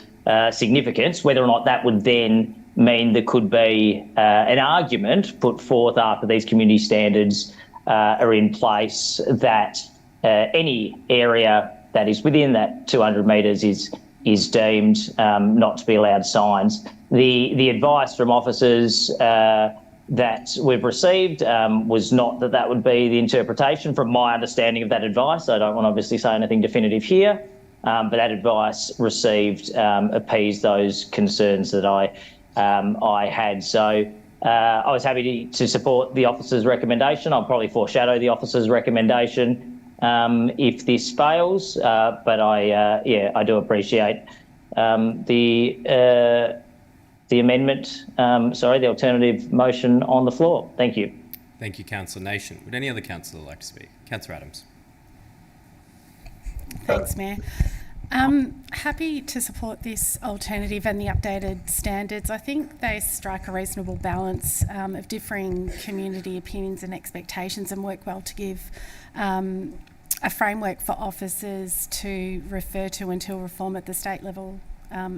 significance, whether or not that would then mean there could be an argument put forth after these community standards are in place that any area that is within that 200 metres is deemed not to be allowed signs. The advice from officers that we've received was not that that would be the interpretation from my understanding of that advice. I don't want to obviously say anything definitive here, but that advice received appeased those concerns that I had. So I was happy to support the officer's recommendation. I'll probably foreshadow the officer's recommendation if this fails, but I do appreciate the amendment, the alternative motion on the floor. Thank you.
Thank you, Councillor Nation. Would any other councillor like to speak? Councillor Adams.
Thanks, Mayor. Happy to support this alternative and the updated standards. I think they strike a reasonable balance of differing community opinions and expectations and work well to give a framework for officers to refer to until reform at the state level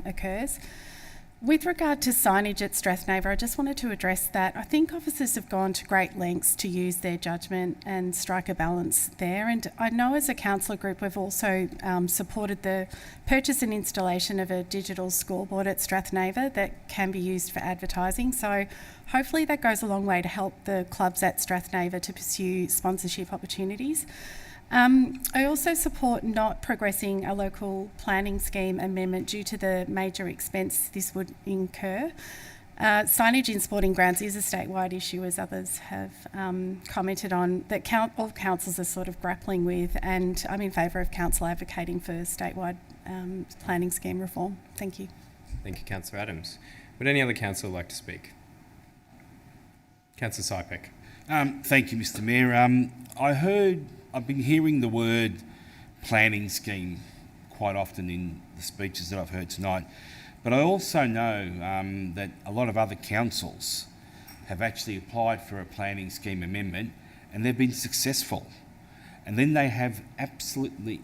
occurs. With regard to signage at Strathnava, I just wanted to address that. I think officers have gone to great lengths to use their judgment and strike a balance there. And I know as a councillor group, we've also supported the purchase and installation of a digital scoreboard at Strathnava that can be used for advertising. So hopefully that goes a long way to help the clubs at Strathnava to pursue sponsorship opportunities. I also support not progressing a local planning scheme amendment due to the major expense this would incur. Signage in sporting grounds is a statewide issue, as others have commented on, that all councils are sort of grappling with, and I'm in favour of council advocating for statewide planning scheme reform. Thank you.
Thank you, Councillor Adams. Would any other councillor like to speak? Councillor Sypek.
Thank you, Mr Mayor. I've been hearing the word planning scheme quite often in the speeches that I've heard tonight, but I also know that a lot of other councils have actually applied for a planning scheme amendment and they've been successful. And then they have absolutely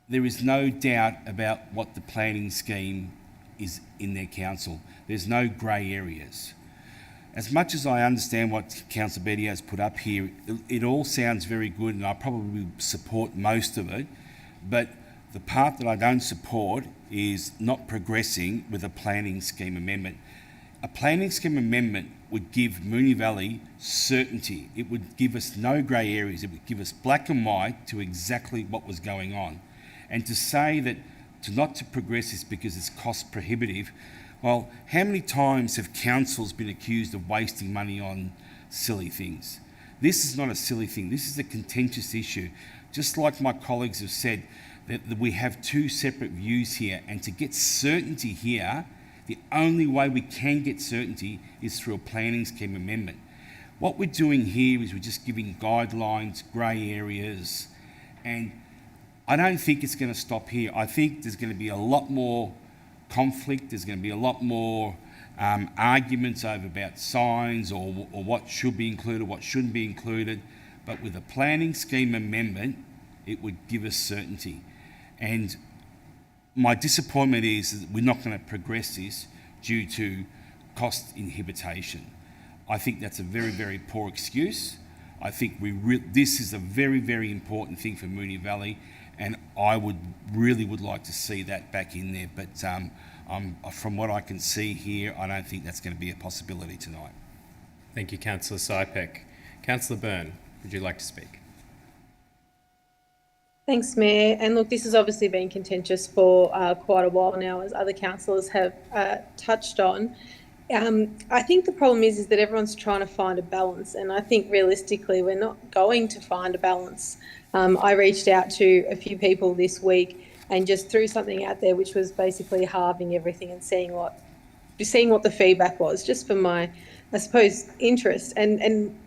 there is no doubt about what the planning scheme is in their council. There's no grey areas. As much as I understand what Councillor Bedio has put up here, it all sounds very good and I probably support most of it, but the part that I don't support is not progressing with a planning scheme amendment. A planning scheme amendment would give Moonee Valley certainty. It would give us no grey areas. It would give us black and white to exactly what was going on. And to say that not to progress is because it's cost prohibitive, well, how many times have councils been accused of wasting money on silly things? This is not a silly thing. This is a contentious issue. Just like my colleagues have said, that we have two separate views here, and to get certainty here, the only way we can get certainty is through a planning scheme amendment. What we're doing here is we're just giving guidelines, grey areas, and I don't think it's going to stop here. I think there's going to be a lot more conflict, there's going to be a lot more arguments over about signs or what should be included, what shouldn't be included. But with a planning scheme amendment, it would give us certainty. And my disappointment is that we're not going to progress this due to cost inhibition. I think that's a very, very poor excuse. I think this is a very, very important thing for Moonee Valley, and I would like to see that back in there. But from what I can see here, I don't think that's going to be a possibility tonight.
Thank you, Councillor Sypek. Councillor Byrne, would you like to speak?
Thanks, Mayor. And look, this has obviously been contentious for quite a while now, as other councillors have touched on. I think the problem is that everyone's trying to find a balance, and I think realistically we're not going to find a balance. I reached out to a few people this week and just threw something out there which was basically halving everything and seeing what the feedback was, just for my, I suppose, interest. And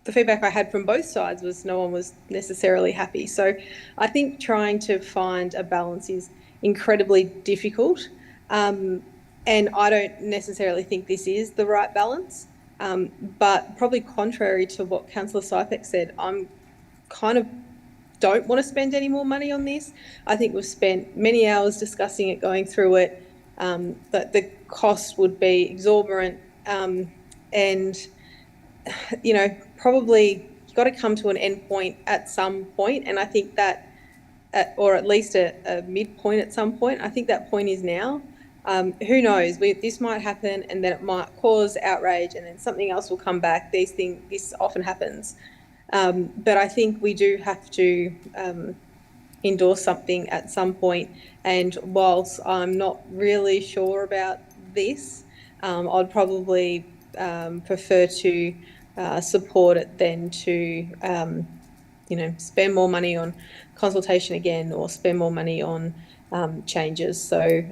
the feedback I had from both sides was no one was necessarily happy. So I think trying to find a balance is incredibly difficult. And I don't necessarily think this is the right balance. But probably contrary to what Councillor Sypek said, I'm kind of don't want to spend any more money on this. I think we've spent many hours discussing it, going through it, that the cost would be exorbitant, and, you know, probably you've got to come to an end point at some point, and I think that, or at least a midpoint at some point, I think that point is now. Who knows? This might happen, and then it might cause outrage, and then something else will come back. This often happens, but I think we do have to endorse something at some point. And whilst I'm not really sure about this, I'd probably prefer to support it than to spend more money on consultation again, or spend more money on changes. So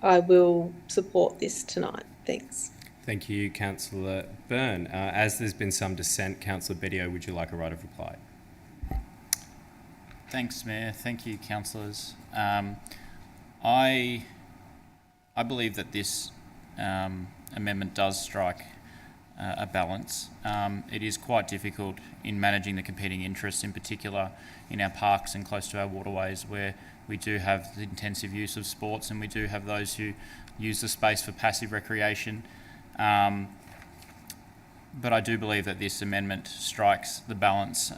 I will support this tonight. Thanks.
Thank you, Councillor Byrne. As there's been some dissent, Councillor Bedio, would you like a right of reply?
Thanks, Mayor. Thank you, councillors. I believe that this amendment does strike a balance. It is quite difficult in managing the competing interests, in particular in our parks and close to our waterways, where we do have the intensive use of sports, and we do have those who use the space for passive recreation. But I do believe that this amendment strikes the balance.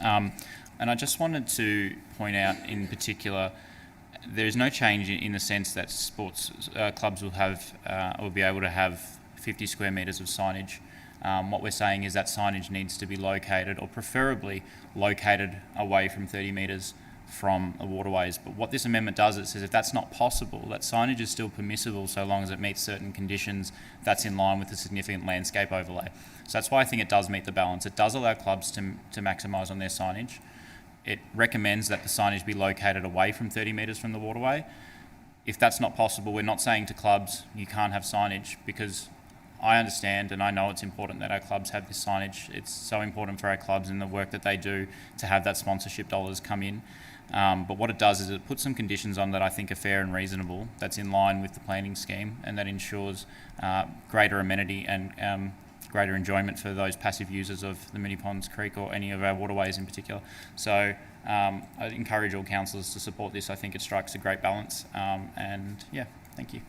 And I just wanted to point out in particular, there is no change in the sense that sports clubs will be able to have 50 square metres of signage. What we're saying is that signage needs to be located, or preferably located away from 30 metres from the waterways. But what this amendment does, it says if that's not possible, that signage is still permissible so long as it meets certain conditions that's in line with the significant landscape overlay. So that's why I think it does meet the balance. It does allow clubs to maximise on their signage. It recommends that the signage be located away from 30 metres from the waterway. If that's not possible, we're not saying to clubs you can't have signage, because I understand and I know it's important that our clubs have this signage. It's so important for our clubs and the work that they do to have that sponsorship dollars come in. But what it does is it puts some conditions on that I think are fair and reasonable, that's in line with the planning scheme, and that ensures greater amenity and greater enjoyment for those passive users of the Mini Ponds Creek or any of our waterways in particular. So I encourage all councillors to support this. I think it strikes a great balance. And yeah, thank you.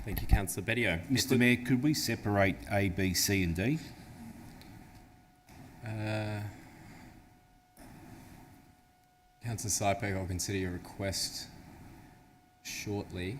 Thank you, Councillor Bedio.
Mr. Mayor, could we separate A, B, C and D?
Councillor Sypek, I'll consider your request shortly.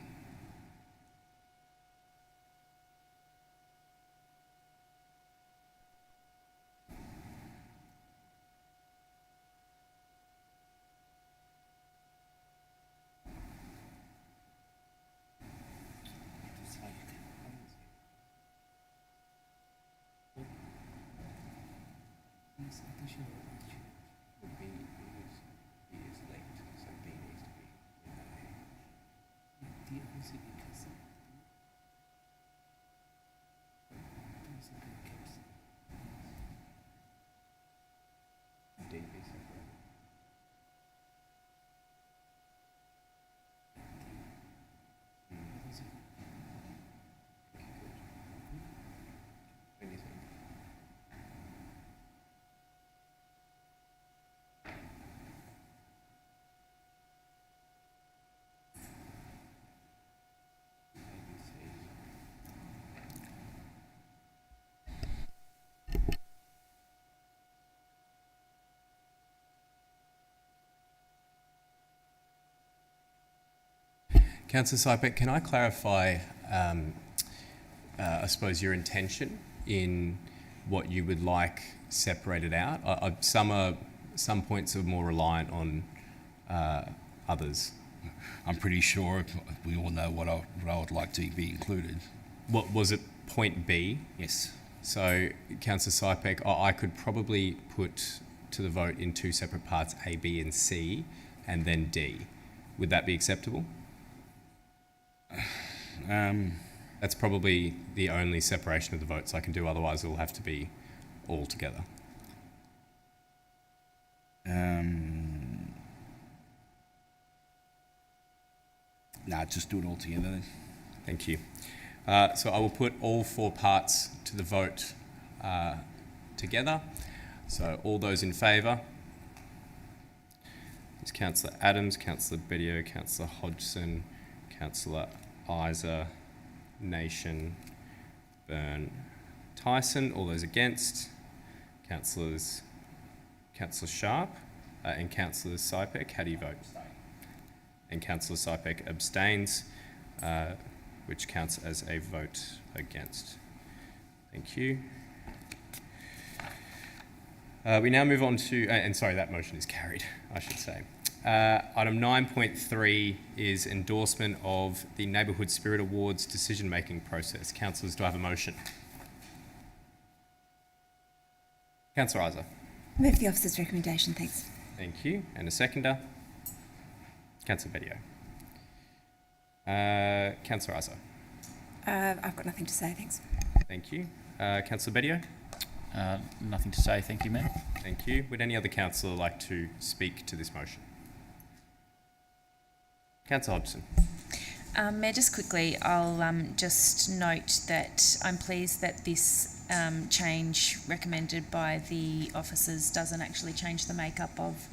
Councillor Sypek, can I clarify, I suppose, your intention in what you would like separated out? Some points are more reliant on others.
I'm pretty sure we all know what I would like to be included.
What was it, point B?
Yes.
So, Councillor Sypek, I could probably put to the vote in two separate parts, A, B and C, and then D. Would that be acceptable? That's probably the only separation of the votes I can do, otherwise it will have to be all together.
Just do it all together then.
Thank you. So I will put all four parts to the vote together. So all those in favour? Is Councillor Adams, Councillor Bedio, Councillor Hodgson, Councillor Isa, Nation, Byrne, Tyson. All those against? Councillor Sharp and Councillor Sypek. How do you vote? And Councillor Sypek abstains. which counts as a vote against. Thank you. We now move on to, and sorry, that motion is carried, I should say. Item 9.3 is endorsement of the Neighbourhood Spirit Awards decision-making process. Councillors, do I have a motion? Councillor Isa.
Move the officer's recommendation, thanks.
Thank you. And a seconder? Councillor Bedio. Councillor Isa.
I've got nothing to say, thanks.
Thank you. Councillor Bedio.
Nothing to say, thank you, Mayor.
Thank you. Would any other councillor like to speak to this motion? Councillor Hodgson.
Mayor, just quickly, I'll just note that I'm pleased that this change recommended by the officers doesn't actually change the makeup of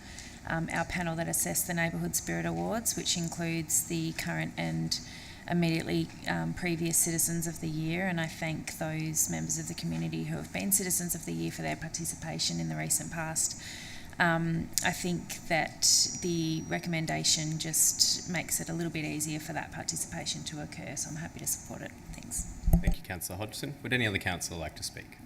our panel that assess the Neighbourhood Spirit Awards, which includes the current and immediately previous Citizens of the Year, and I thank those members of the community who have been Citizens of the Year for their participation in the recent past. I think that the recommendation just makes it a little bit easier for that participation to occur, so I'm happy to support it. Thanks.
Thank you, Councillor Hodgson. Would any other councillor like to speak?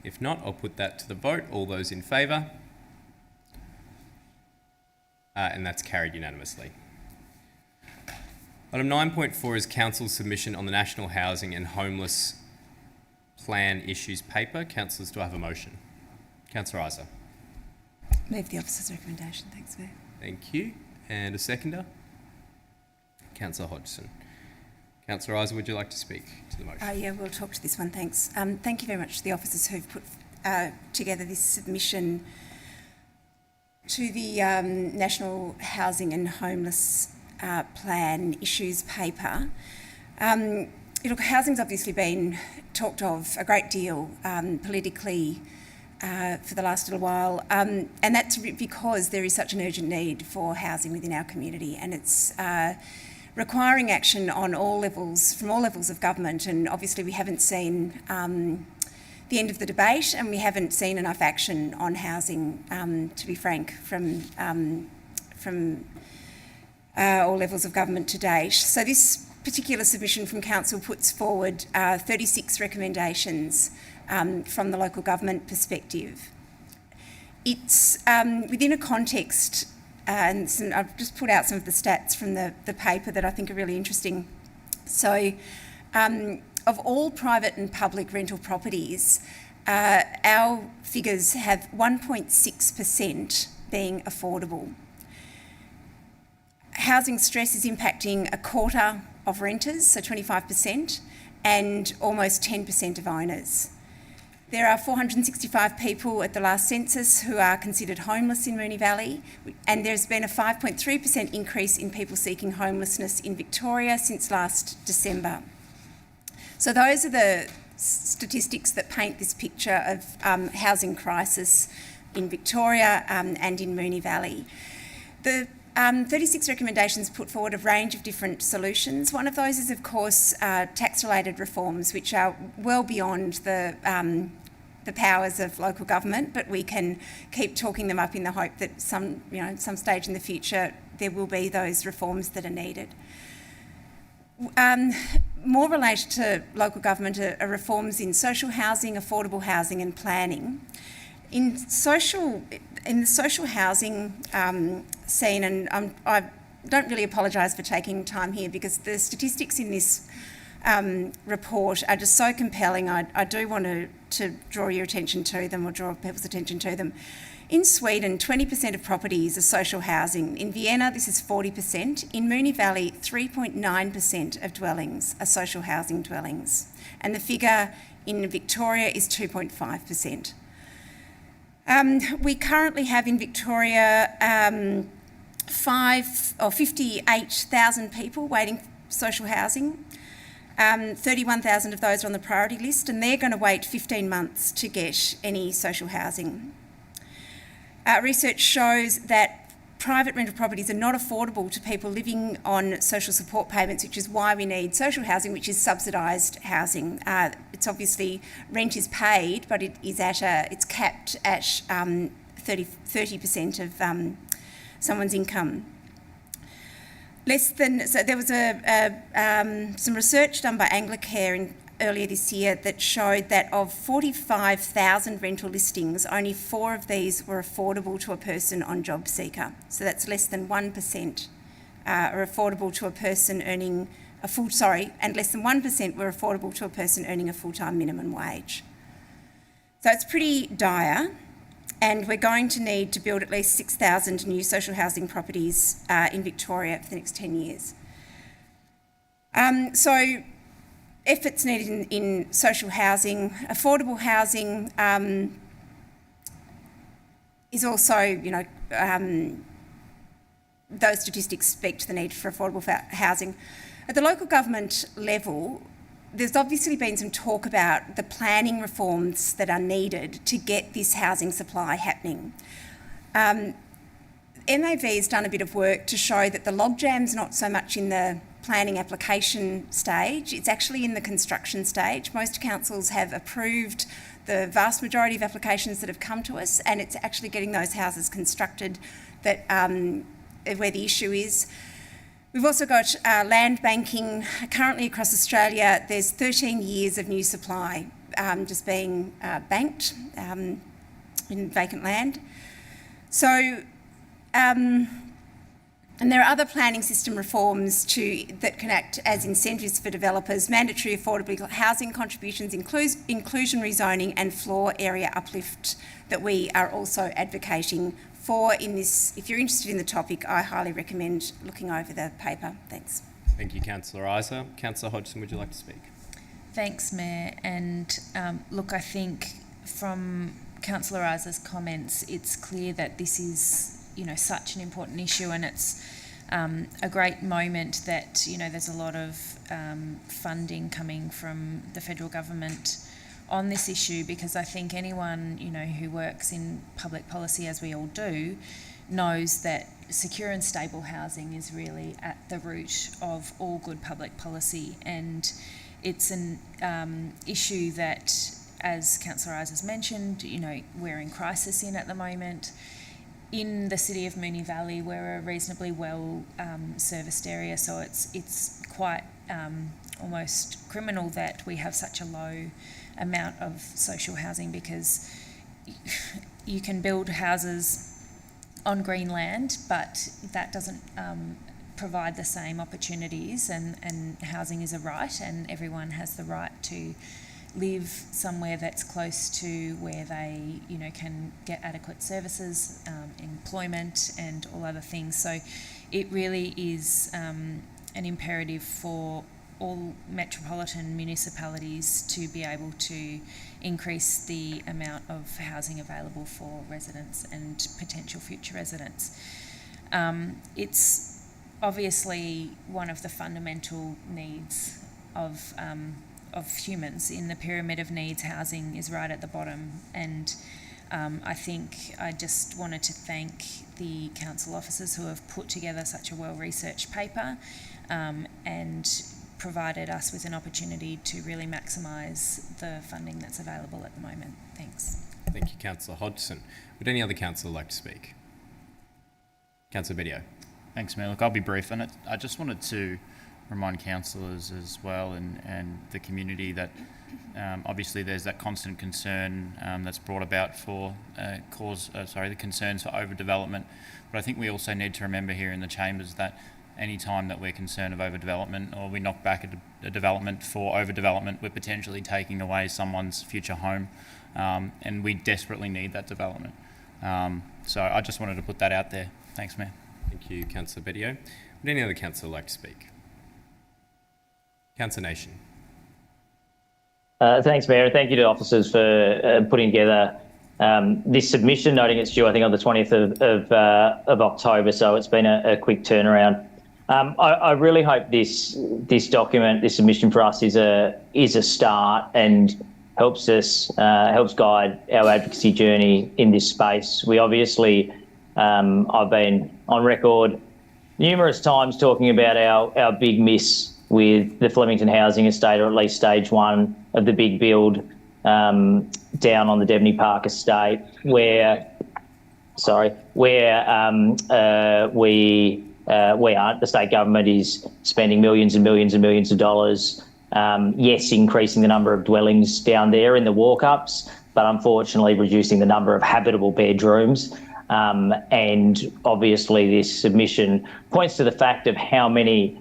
If not, I'll put that to the vote. All those in favour? And that's carried unanimously. Item 9.4 is Council's submission on the National Housing and Homeless Plan Issues Paper. Councillors, do I have a motion? Councillor Isa.
Move the officer's recommendation, thanks, Mayor.
Thank you. And a seconder? Councillor Hodgson. Councillor Isa, would you like to speak to the motion?
Yeah, we'll talk to this one, thanks. Thank you very much to the officers who've put together this submission to the National Housing and Homeless Plan Issues Paper. Look, housing's obviously been talked of a great deal politically for the last little while, and that's because there is such an urgent need for housing within our community, and it's requiring action on all levels, from all levels of government, and obviously we haven't seen the end of the debate, and we haven't seen enough action on housing, to be frank, from all levels of government to date. So this particular submission from Council puts forward 36 recommendations from the local government perspective. It's within a context, and I've just put out some of the stats from the paper that I think are really interesting. So of all private and public rental properties, our figures have 1.6% being affordable. Housing stress is impacting a quarter of renters, so 25%, and almost 10% of owners. There are 465 people at the last census who are considered homeless in Moonee Valley, and there's been a 5.3% increase in people seeking homelessness in Victoria since last December. So those are the statistics that paint this picture of housing crisis in Victoria and in Moonee Valley. The 36 recommendations put forward a range of different solutions. One of those is, of course, tax-related reforms, which are well beyond the powers of local government, but we can keep talking them up in the hope that some stage in the future there will be those reforms that are needed. More related to local government are reforms in social housing, affordable housing and planning. In the social housing scene, and I don't really apologise for taking time here because the statistics in this report are just so compelling. I do want to draw your attention to them, or draw people's attention to them. In Sweden, 20% of properties are social housing. In Vienna, this is 40%. In Moonee Valley, 3.9% of dwellings are social housing dwellings. And the figure in Victoria is 2.5%. We currently have in Victoria 58,000 people waiting for social housing. 31,000 of those are on the priority list, and they're going to wait 15 months to get any social housing. Research shows that private rental properties are not affordable to people living on social support payments, which is why we need social housing, which is subsidised housing. It's obviously, rent is paid, but it is it's capped at 30% of someone's income. So there was some research done by Anglicare earlier this year that showed that of 45,000 rental listings, only 4 of these were affordable to a person on JobSeeker. So that's less than 1% are affordable to a person earning and less than 1% were affordable to a person earning a full-time minimum wage. So it's pretty dire, and we're going to need to build at least 6,000 new social housing properties in Victoria for the next 10 years. So efforts needed in social housing, affordable housing is also, those statistics speak to the need for affordable housing. At the local government level, there's obviously been some talk about the planning reforms that are needed to get this housing supply happening. MAV has done a bit of work to show that the logjam's not so much in the planning application stage, it's actually in the construction stage. Most councils have approved the vast majority of applications that have come to us, and it's actually getting those houses constructed that where the issue is. We've also got land banking. Currently across Australia, there's 13 years of new supply just being banked in vacant land. So, and there are other planning system reforms that can act as incentives for developers, mandatory affordable housing contributions, inclusion rezoning and floor area uplift that we are also advocating for in this. If you're interested in the topic, I highly recommend looking over the paper. Thanks.
Thank you, Councillor Isa. Councillor Hodgson, would you like to speak?
Thanks, Mayor. And look, I think from Councillor Isa's comments, it's clear that this is, such an important issue, and it's a great moment that, there's a lot of funding coming from the federal government on this issue, because I think anyone, who works in public policy, as we all do, knows that secure and stable housing is really at the root of all good public policy, and it's an issue that, as Councillor Isa has mentioned, we're in crisis in at the moment. In the city of Moonee Valley, we're a reasonably well serviced area, so it's quite almost criminal that we have such a low amount of social housing, because you can build houses on green land, but that doesn't provide the same opportunities, and housing is a right, and everyone has the right to live somewhere that's close to where they, can get adequate services, employment and all other things. So it really is an imperative for all metropolitan municipalities to be able to increase the amount of housing available for residents and potential future residents. It's obviously one of the fundamental needs of humans. In the pyramid of needs, housing is right at the bottom, and I think I just wanted to thank the council officers who have put together such a well-researched paper and provided us with an opportunity to really maximise the funding that's available at the moment. Thanks.
Thank you, Councillor Hodgson. Would any other councillor like to speak? Councillor Bedio.
Thanks, Mayor. Look, I'll be brief, and I just wanted to remind councillors as well and the community that obviously there's that constant concern that's brought about for the concerns for overdevelopment. But I think we also need to remember here in the chambers that any time that we're concerned of overdevelopment, or we knock back a development for overdevelopment, we're potentially taking away someone's future home, and we desperately need that development. So I just wanted to put that out there. Thanks, Mayor.
Thank you, Councillor Bedio. Would any other councillor like to speak? Councillor Nation.
Thanks, Mayor. Thank you to officers for putting together this submission, noting it's due, I think, on the 20th of October, so it's been a quick turnaround. I really hope this document, this submission for us is a start and helps guide our advocacy journey in this space. We obviously, I've been on record numerous times talking about our big miss with the Flemington housing estate, or at least stage one of the big build down on the Debney Park estate, where we we aren't. The state government is spending millions and millions and millions of dollars. Yes, increasing the number of dwellings down there in the walk-ups, but unfortunately reducing the number of habitable bedrooms. And obviously this submission points to the fact of how many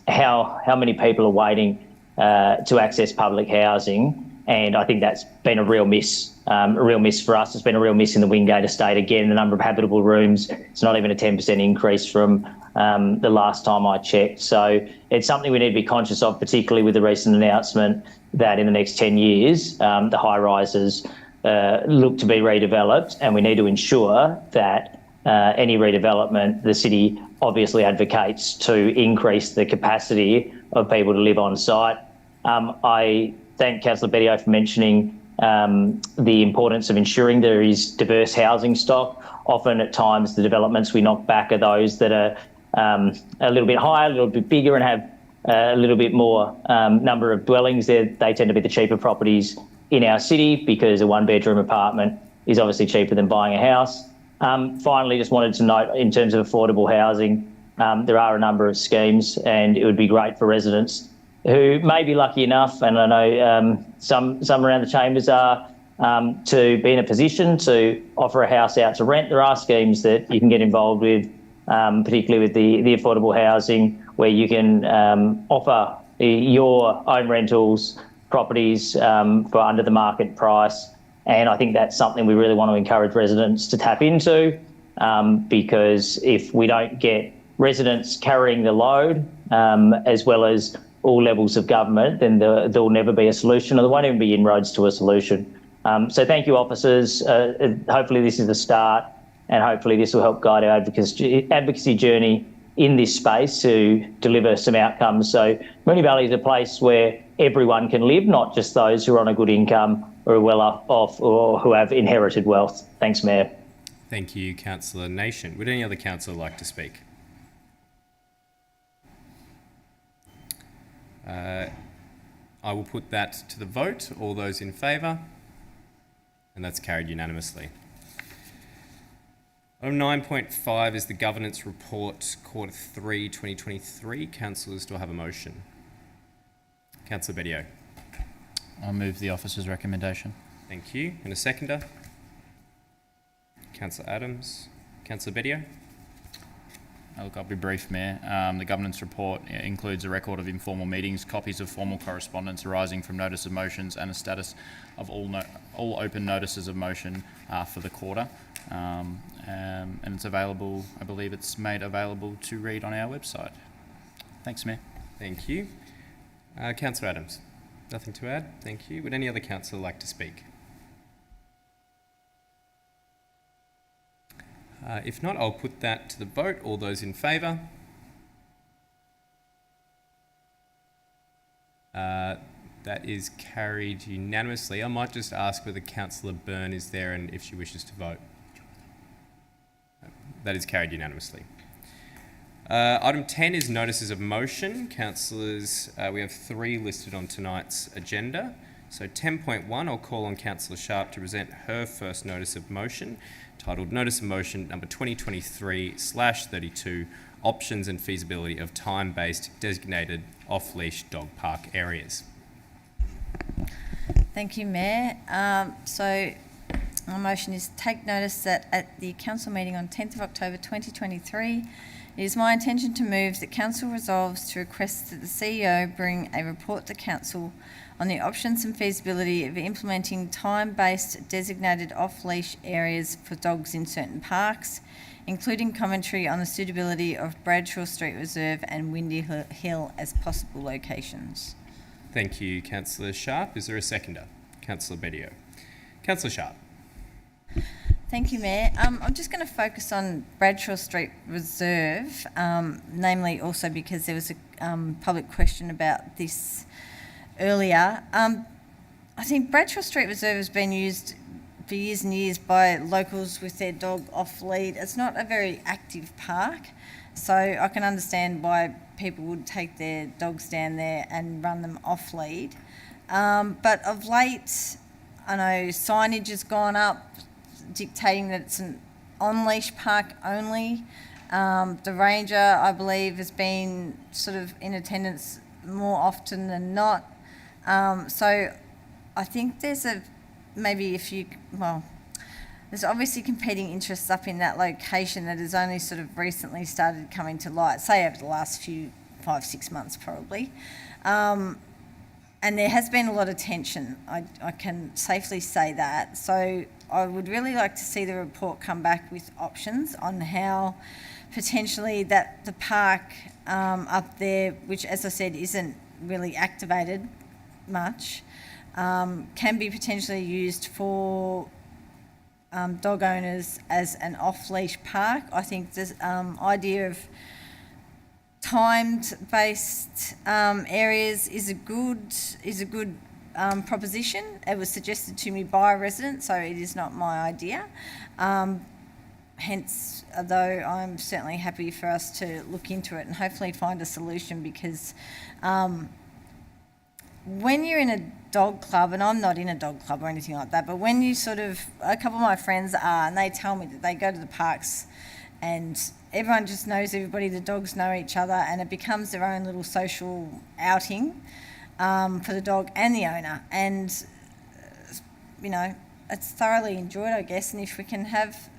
people are waiting to access public housing. And I think that's been a real miss for us. It's been a real miss in the Wingate estate. Again, the number of habitable rooms, it's not even a 10% increase from the last time I checked. So it's something we need to be conscious of, particularly with the recent announcement that in the next 10 years, the high rises look to be redeveloped, and we need to ensure that any redevelopment, the city obviously advocates to increase the capacity of people to live on site. I thank Councillor Bedio for mentioning the importance of ensuring there is diverse housing stock. Often at times the developments we knock back are those that are a little bit higher, a little bit bigger, and have a little bit more number of dwellings there. They tend to be the cheaper properties in our city because a one-bedroom apartment is obviously cheaper than buying a house. Finally, just wanted to note in terms of affordable housing, there are a number of schemes, and it would be great for residents who may be lucky enough, and I know some around the chambers are, to be in a position to offer a house out to rent. There are schemes that you can get involved with, particularly with the affordable housing, where you can offer your own rentals properties for under the market price. And I think that's something we really want to encourage residents to tap into, because if we don't get residents carrying the load, as well as all levels of government, then there will never be a solution, or there won't even be inroads to a solution. So thank you, officers. Hopefully this is the start, and hopefully this will help guide our advocacy journey in this space to deliver some outcomes. So Moonee Valley is a place where everyone can live, not just those who are on a good income or are well off or who have inherited wealth. Thanks, Mayor.
Thank you, Councillor Nation. Would any other councillor like to speak? I will put that to the vote. All those in favour? And that's carried unanimously. Item 9.5 is the Governance Report, Quarter 3, 2023. Councillors, do I have a motion? Councillor Bedio.
I'll move the officer's recommendation.
Thank you. And a seconder? Councillor Adams. Councillor Bedio.
Look, I'll be brief, Mayor. The governance report includes a record of informal meetings, copies of formal correspondence arising from notice of motions, and a status of all open notices of motion for the quarter. And it's available, I believe it's made available to read on our website. Thanks, Mayor.
Thank you. Councillor Adams. Nothing to add? Thank you. Would any other councillor like to speak? If not, I'll put that to the vote. All those in favour? That is carried unanimously. I might just ask whether Councillor Byrne is there and if she wishes to vote. That is carried unanimously. Item 10 is notices of motion. Councillors, we have 3 listed on tonight's agenda. So 10.1, I'll call on Councillor Sharp to present her first notice of motion, titled Notice of Motion number 2023/32, Options and Feasibility of Time-Based Designated Off-Leash Dog Park Areas.
Thank you, Mayor. So my motion is take notice that at the council meeting on 10th of October 2023, it is my intention to move that council resolves to request that the CEO bring a report to council on the options and feasibility of implementing time-based designated off-leash areas for dogs in certain parks, including commentary on the suitability of Bradshaw Street Reserve and Windy Hill as possible locations.
Thank you, Councillor Sharp. Is there a seconder? Councillor Bedio. Councillor Sharp.
Thank you, Mayor. I'm just going to focus on Bradshaw Street Reserve, namely also because there was a public question about this earlier. I think Bradshaw Street Reserve has been used for years and years by locals with their dog off lead. It's not a very active park, so I can understand why people would take their dogs down there and run them off lead. But of late, I know signage has gone up dictating that it's an on-leash park only. The ranger, I believe, has been sort of in attendance more often than not. So I think there's there's obviously competing interests up in that location that has only sort of recently started coming to light, say over the last 5-6 months probably. And there has been a lot of tension, I can safely say that. So I would really like to see the report come back with options on how potentially that the park up there, which as I said isn't really activated much, can be potentially used for dog owners as an off-leash park. I think this idea of timed-based areas is a good proposition. It was suggested to me by a resident, so it is not my idea. Hence, though, I'm certainly happy for us to look into it and hopefully find a solution, because when you're in a dog club, and I'm not in a dog club or anything like that, but when you a couple of my friends are, and they tell me that they go to the parks and everyone just knows everybody, the dogs know each other, and it becomes their own little social outing for the dog and the owner. And, it's thoroughly enjoyed, I guess, and if we can have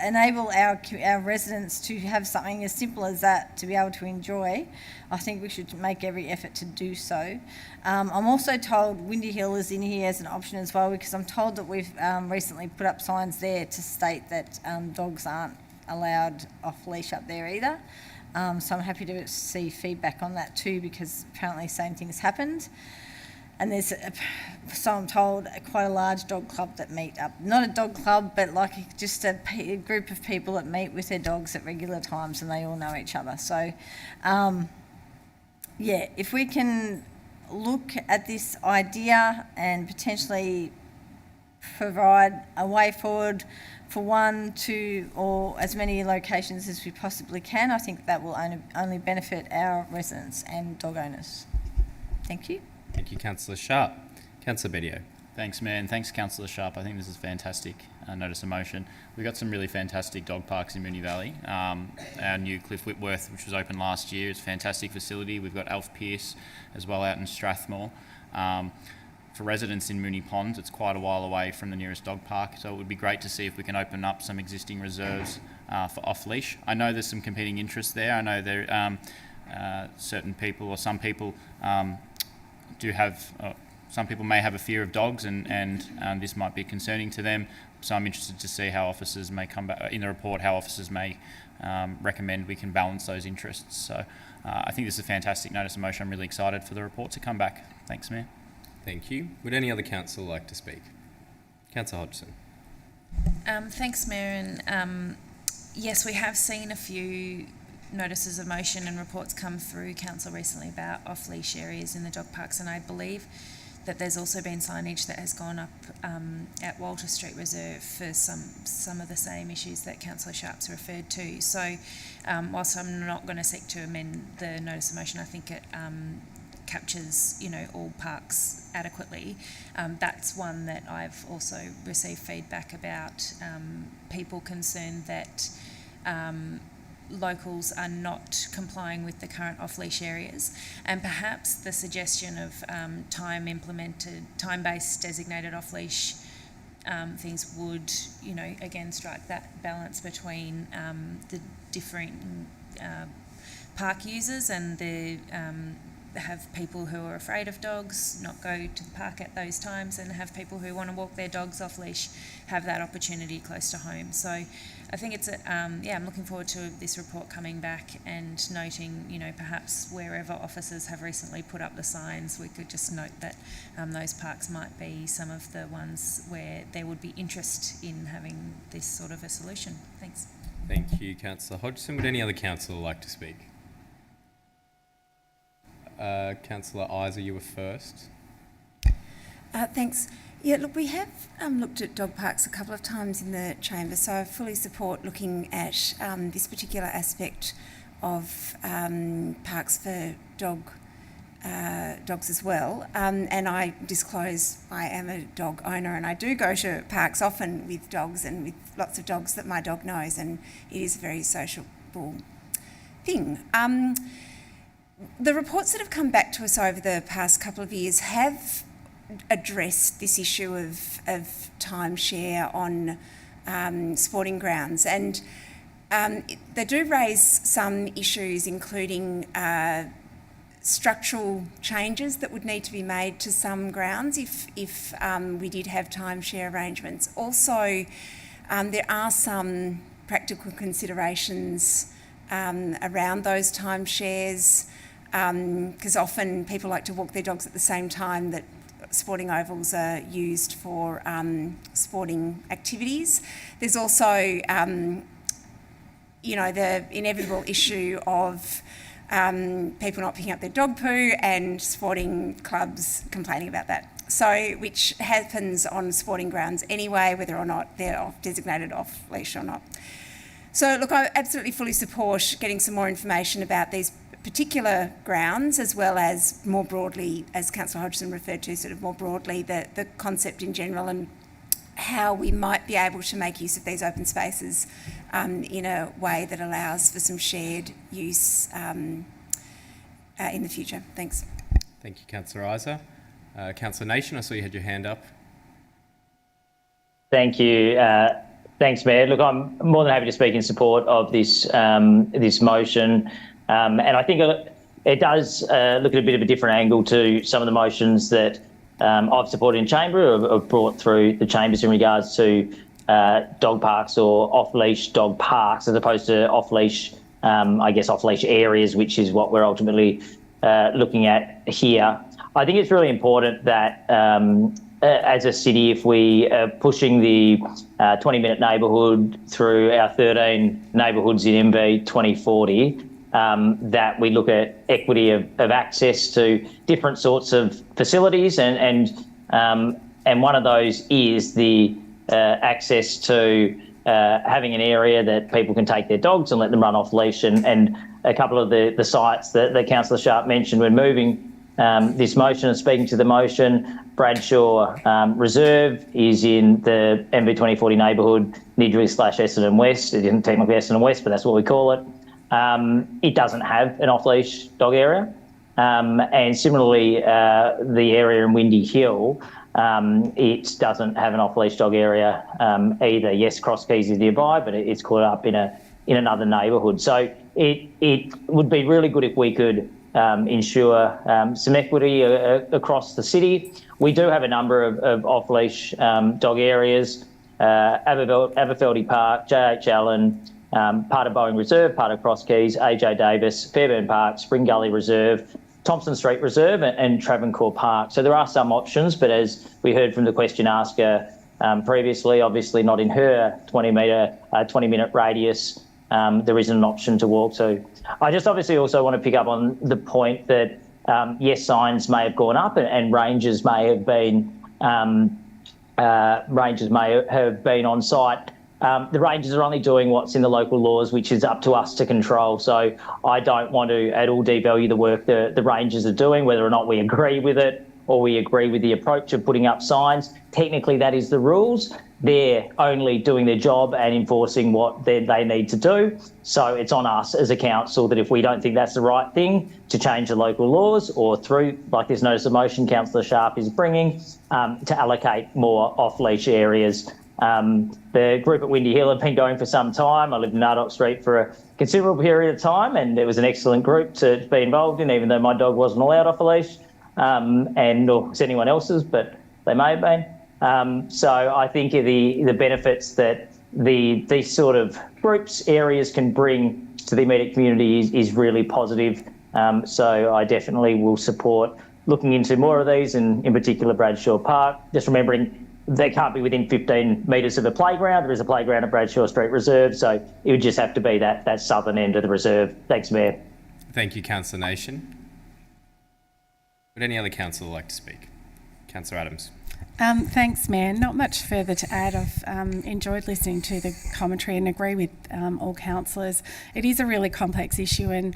enable our residents to have something as simple as that to be able to enjoy, I think we should make every effort to do so. I'm also told Windy Hill is in here as an option as well, because I'm told that we've recently put up signs there to state that dogs aren't allowed off leash up there either. So I'm happy to see feedback on that too, because apparently the same thing has happened. And there's, so I'm told, quite a large dog club that meet up. Not a dog club, but just a group of people that meet with their dogs at regular times, and they all know each other. So, if we can look at this idea and potentially provide a way forward for 1, 2, or as many locations as we possibly can, I think that will only benefit our residents and dog owners. Thank you.
Thank you, Councillor Sharp. Councillor Bedio.
Thanks, Mayor, and thanks, Councillor Sharp. I think this is fantastic. Notice of motion. We've got some really fantastic dog parks in Moonee Valley. Our new Cliff Whitworth, which was open last year, is a fantastic facility. We've got Alf Pierce as well out in Strathmore. For residents in Moonee Ponds, it's quite a while away from the nearest dog park, so it would be great to see if we can open up some existing reserves for off-leash. I know there's some competing interests there. I know there certain people, or some people do have, some people may have a fear of dogs, and this might be concerning to them. So I'm interested to see how officers may come back in the report, how officers may recommend we can balance those interests. So I think this is a fantastic notice of motion. I'm really excited for the report to come back. Thanks, Mayor.
Thank you. Would any other councillor like to speak? Councillor Hodgson.
Thanks, Mayor. And yes, we have seen a few notices of motion and reports come through council recently about off-leash areas in the dog parks, and I believe that there's also been signage that has gone up at Walter Street Reserve for some of the same issues that Councillor Sharp's referred to. So whilst I'm not going to seek to amend the notice of motion, I think it captures all parks adequately. That's one that I've also received feedback about, people concerned that locals are not complying with the current off-leash areas, and perhaps the suggestion of time-based designated off-leash things would, again strike that balance between the different park users and the have people who are afraid of dogs not go to the park at those times, and have people who want to walk their dogs off leash have that opportunity close to home. So I think it's I'm looking forward to this report coming back and noting, perhaps wherever officers have recently put up the signs, we could just note that those parks might be some of the ones where there would be interest in having this sort of a solution. Thanks.
Thank you, Councillor Hodgson. Would any other councillor like to speak? Councillor Isa, you were first.
Thanks. Yeah, look, we have looked at dog parks a couple of times in the chamber, so I fully support looking at this particular aspect of parks for dog dogs as well. And I disclose I am a dog owner, and I do go to parks often with dogs and with lots of dogs that my dog knows, and it is a very sociable thing. The reports that have come back to us over the past couple of years have addressed this issue of timeshare on sporting grounds, and they do raise some issues, including structural changes that would need to be made to some grounds if we did have timeshare arrangements. Also, there are some practical considerations around those timeshares, because often people like to walk their dogs at the same time that sporting ovals are used for sporting activities. There's also, the inevitable issue of people not picking up their dog poo and sporting clubs complaining about that. So, which happens on sporting grounds anyway, whether or not they're designated off-leash or not. So, look, I absolutely fully support getting some more information about these particular grounds, as well as more broadly, as Councillor Hodgson referred to, sort of more broadly, the concept in general and how we might be able to make use of these open spaces in a way that allows for some shared use in the future. Thanks.
Thank you, Councillor Isa. Councillor Nation, I saw you had your hand up.
Thank you. Thanks, Mayor. Look, I'm more than happy to speak in support of this this motion, and I think it does look at a bit of a different angle to some of the motions that I've supported in Chamber or brought through the Chambers in regards to dog parks or off-leash dog parks, as opposed to off-leash, off-leash areas, which is what we're ultimately looking at here. I think it's really important that as a city, if we are pushing the 20-minute neighbourhood through our 13 neighbourhoods in MV 2040, that we look at equity of access to different sorts of facilities, and one of those is the access to having an area that people can take their dogs and let them run off leash, and a couple of the sites that Councillor Sharp mentioned when moving this motion and speaking to the motion. Bradshaw Reserve is in the MV 2040 neighbourhood, Niddrie/Essendon West. It isn't technically Essendon West, but that's what we call it. It doesn't have an off-leash dog area. And similarly, the area in Windy Hill, it doesn't have an off-leash dog area either. Yes, Cross Keys is nearby, but it's caught up in another neighbourhood. So it would be really good if we could ensure some equity across the city. We do have a number of off-leash dog areas, Aberfeldy Park, JH Allen, part of Boeing Reserve, part of Cross Keys, AJ Davis, Fairburn Park, Spring Gully Reserve, Thompson Street Reserve and Travancore Park. So there are some options, but as we heard from the question asker previously, obviously not in her 20-minute radius, there isn't an option to walk to. I just obviously also want to pick up on the point that, yes, signs may have gone up and ranges may have been on site. The rangers are only doing what's in the local laws, which is up to us to control. So I don't want to at all devalue the work the rangers are doing, whether or not we agree with it or we agree with the approach of putting up signs. Technically, that is the rules. They're only doing their job and enforcing what they need to do. So it's on us as a council that if we don't think that's the right thing, to change the local laws or through, like this notice of motion Councillor Sharp is bringing, to allocate more off-leash areas. The group at Windy Hill have been going for some time. I lived in Ardoch Street for a considerable period of time, and it was an excellent group to be involved in, even though my dog wasn't allowed off a leash, and nor was anyone else's, but they may have been. So I think the benefits that these sort of groups, areas can bring to the immediate community is really positive. So I definitely will support looking into more of these, and in particular Bradshaw Park. Just remembering they can't be within 15 metres of a playground. There is a playground at Bradshaw Street Reserve, so it would just have to be that southern end of the reserve. Thanks, Mayor.
Thank you, Councillor Nation. Would any other councillor like to speak? Councillor Adams.
Thanks, Mayor. Not much further to add. I've enjoyed listening to the commentary and agree with all councillors. It is a really complex issue, and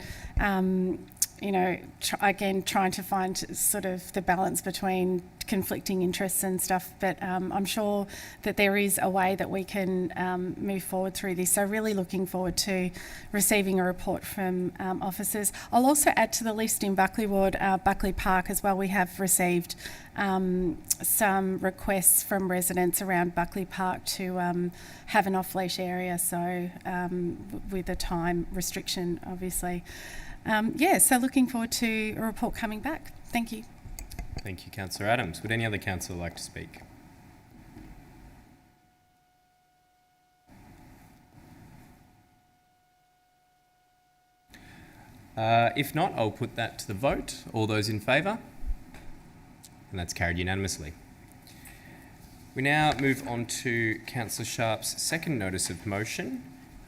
trying to find sort of the balance between conflicting interests and stuff, but I'm sure that there is a way that we can move forward through this. So really looking forward to receiving a report from officers. I'll also add to the list in Buckley Ward, Buckley Park as well. We have received some requests from residents around Buckley Park to have an off-leash area, so with a time restriction, obviously. So looking forward to a report coming back. Thank you.
Thank you, Councillor Adams. Would any other councillor like to speak? If not, I'll put that to the vote. All those in favour? And that's carried unanimously. We now move on to Councillor Sharp's second notice of motion.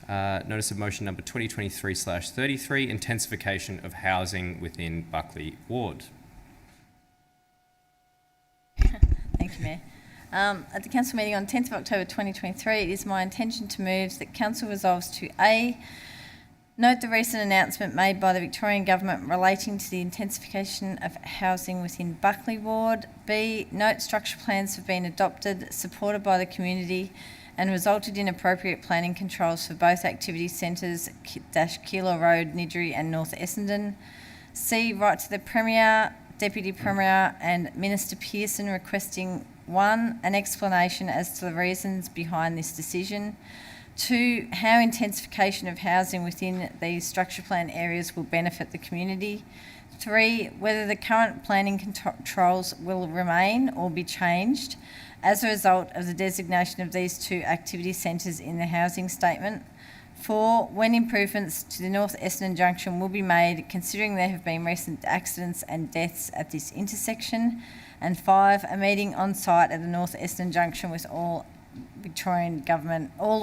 Notice of motion number 2023/33, intensification of housing within Buckley Ward.
Thank you, Mayor. At the Council meeting on 10th of October 2023, it is my intention to move that Council resolves to A, note the recent announcement made by the Victorian Government relating to the intensification of housing within Buckley Ward. B, note structure plans have been adopted, supported by the community and resulted in appropriate planning controls for both activity centres, Keilor Road, Niddrie and North Essendon. C, write to the Premier, Deputy Premier and Minister Pearson requesting 1, an explanation as to the reasons behind this decision. 2, how intensification of housing within these structure plan areas will benefit the community. 3, whether the current planning controls will remain or be changed as a result of the designation of these 2 activity centres in the housing statement. 4, when improvements to the North Essendon junction will be made, considering there have been recent accidents and deaths at this intersection. And 5, a meeting on site at the North Essendon junction with all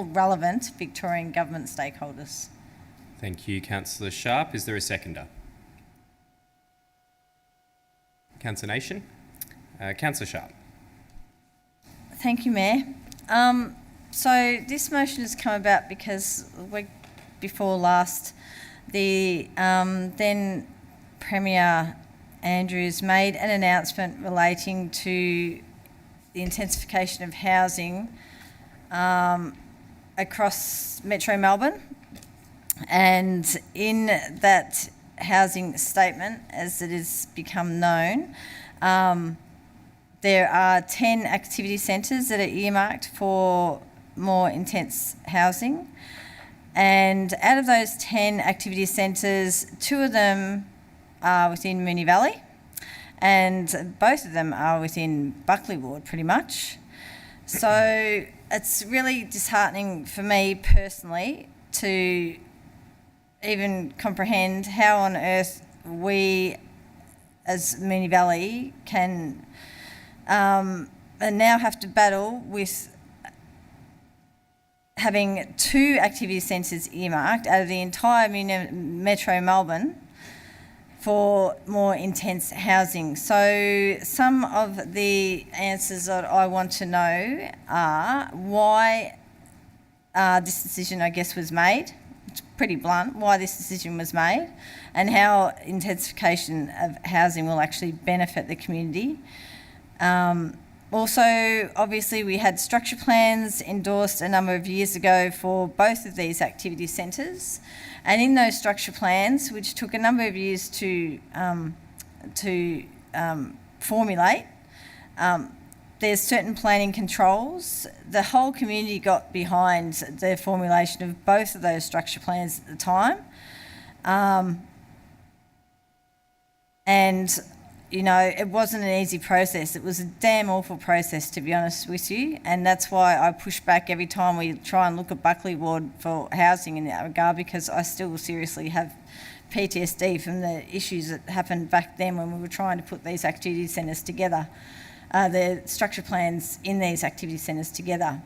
relevant Victorian Government stakeholders.
Thank you, Councillor Sharp. Is there a seconder? Councillor Nation? Councillor Sharp.
Thank you, Mayor. So this motion has come about because the week before last, the then Premier Andrews made an announcement relating to the intensification of housing across Metro Melbourne. And in that housing statement, as it has become known, there are 10 activity centres that are earmarked for more intense housing. And out of those 10 activity centres, 2 of them are within Moonee Valley and both of them are within Buckley Ward pretty much. So it's really disheartening for me personally to even comprehend how on earth we as Moonee Valley can now have to battle with having 2 activity centres earmarked out of the entire Metro Melbourne for more intense housing. So some of the answers that I want to know are why this decision, I guess, was made. It's pretty blunt, why this decision was made and how intensification of housing will actually benefit the community. Also, obviously, we had structure plans endorsed a number of years ago for both of these activity centres, and in those structure plans, which took a number of years to formulate, there's certain planning controls. The whole community got behind the formulation of both of those structure plans at the time, and you know, it wasn't an easy process. It was a damn awful process, to be honest with you, and that's why I push back every time we try and look at Buckley Ward for housing in that regard, because I still seriously have PTSD from the issues that happened back then when we were trying to put these activity centres together, the structure plans in these activity centres together.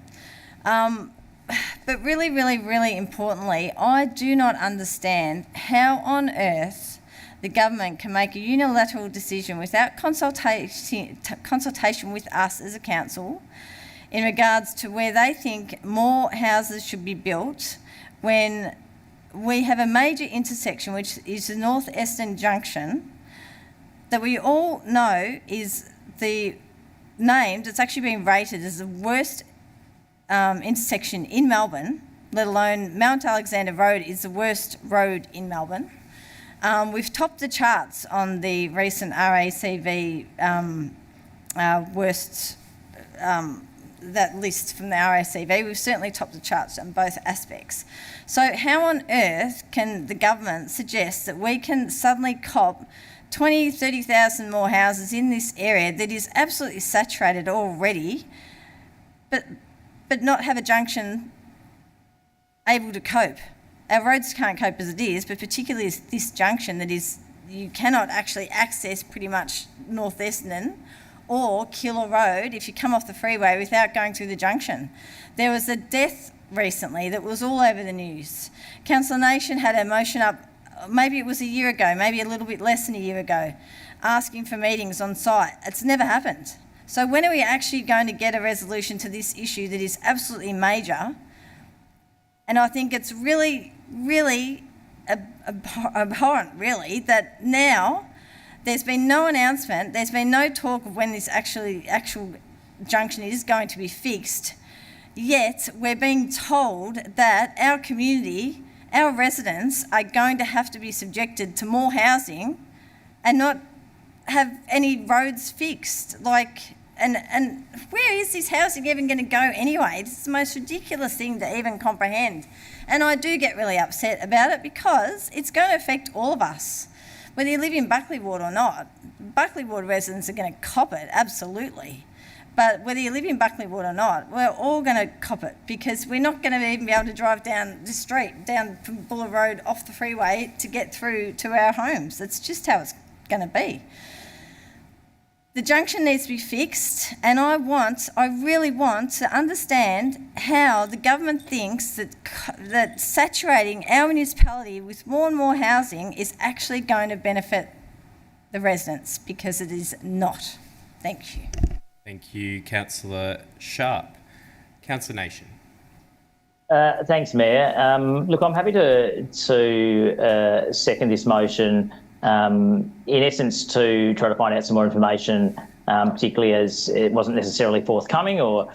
But really, really, really importantly, I do not understand how on earth the government can make a unilateral decision without consultation with us as a council in regards to where they think more houses should be built, when we have a major intersection, which is the North Eston Junction, that we all know is it's actually been rated as the worst intersection in Melbourne, let alone Mount Alexander Road is the worst road in Melbourne. We've topped the charts on the recent RACV worst, that list from the RACV. We've certainly topped the charts on both aspects. So how on earth can the government suggest that we can suddenly cop 20,000, 30,000 more houses in this area that is absolutely saturated already, but not have a junction able to cope? Our roads can't cope as it is, but particularly this junction that is, you cannot actually access pretty much North Essendon or Keilor Road if you come off the freeway without going through the junction. There was a death recently that was all over the news. Councillor Nation had a motion up, maybe it was a year ago, maybe a little bit less than a year ago, asking for meetings on site. It's never happened. So when are we actually going to get a resolution to this issue that is absolutely major? And I think it's really, really abhorrent, really, that now there's been no announcement, there's been no talk of when this actual junction is going to be fixed, yet we're being told that our community, our residents, are going to have to be subjected to more housing and not have any roads fixed. And where is this housing even going to go anyway? It's the most ridiculous thing to even comprehend. And I do get really upset about it because it's going to affect all of us. Whether you live in Buckley Ward or not, Buckley Ward residents are going to cop it, absolutely. But whether you live in Buckley Ward or not, we're all going to cop it because we're not going to even be able to drive down the street, down from Buller Road off the freeway to get through to our homes. That's just how it's going to be. The junction needs to be fixed, and I really want to understand how the government thinks that saturating our municipality with more and more housing is actually going to benefit the residents, because it is not. Thank you.
Thank you, Councillor Sharp. Councillor Nation.
Thanks, Mayor. Look, I'm happy to second this motion. In essence, to try to find out some more information, particularly as it wasn't necessarily forthcoming, or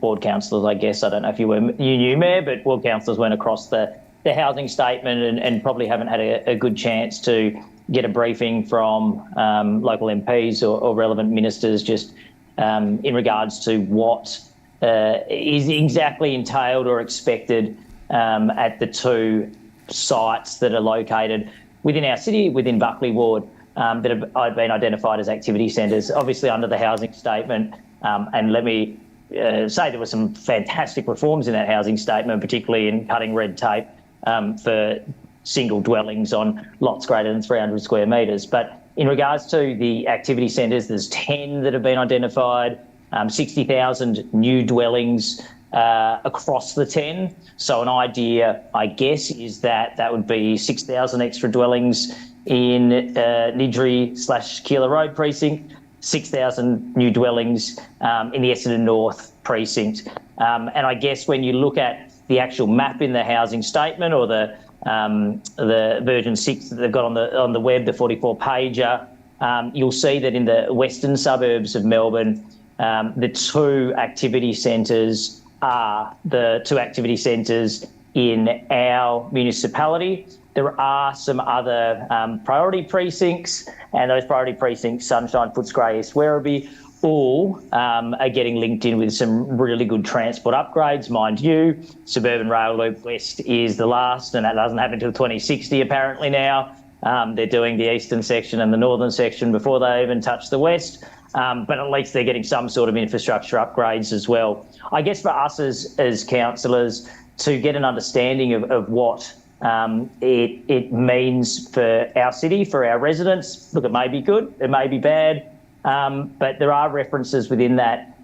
ward councillors, I guess. I don't know if you knew, Mayor, but ward councillors went across the housing statement and probably haven't had a good chance to get a briefing from local MPs or relevant ministers just in regards to what is exactly entailed or expected at the two sites that are located within our city, within Buckley Ward, that have been identified as activity centres, obviously under the housing statement. And let me say there were some fantastic reforms in that housing statement, particularly in cutting red tape for single dwellings on lots greater than 300 square metres. But in regards to the activity centres, there's 10 that have been identified, 60,000 new dwellings across the 10. So an idea, I guess, is that would be 6,000 extra dwellings in Nidri/Keilor Road precinct, 6,000 new dwellings in the Essendon North precinct. And I guess when you look at the actual map in the housing statement, or the version 6 that they've got on the web, the 44-pager, you'll see that in the western suburbs of Melbourne, the two activity centres are the two activity centres in our municipality. There are some other priority precincts, and those priority precincts, Sunshine, Footscray, East Werribee, all are getting linked in with some really good transport upgrades. Mind you, Suburban Rail Loop West is the last, and that doesn't happen until 2060 apparently now. They're doing the eastern section and the northern section before they even touch the west. But at least they're getting some sort of infrastructure upgrades as well. I guess for us as councillors to get an understanding of what it means for our city, for our residents. Look, it may be good, it may be bad, but there are references within that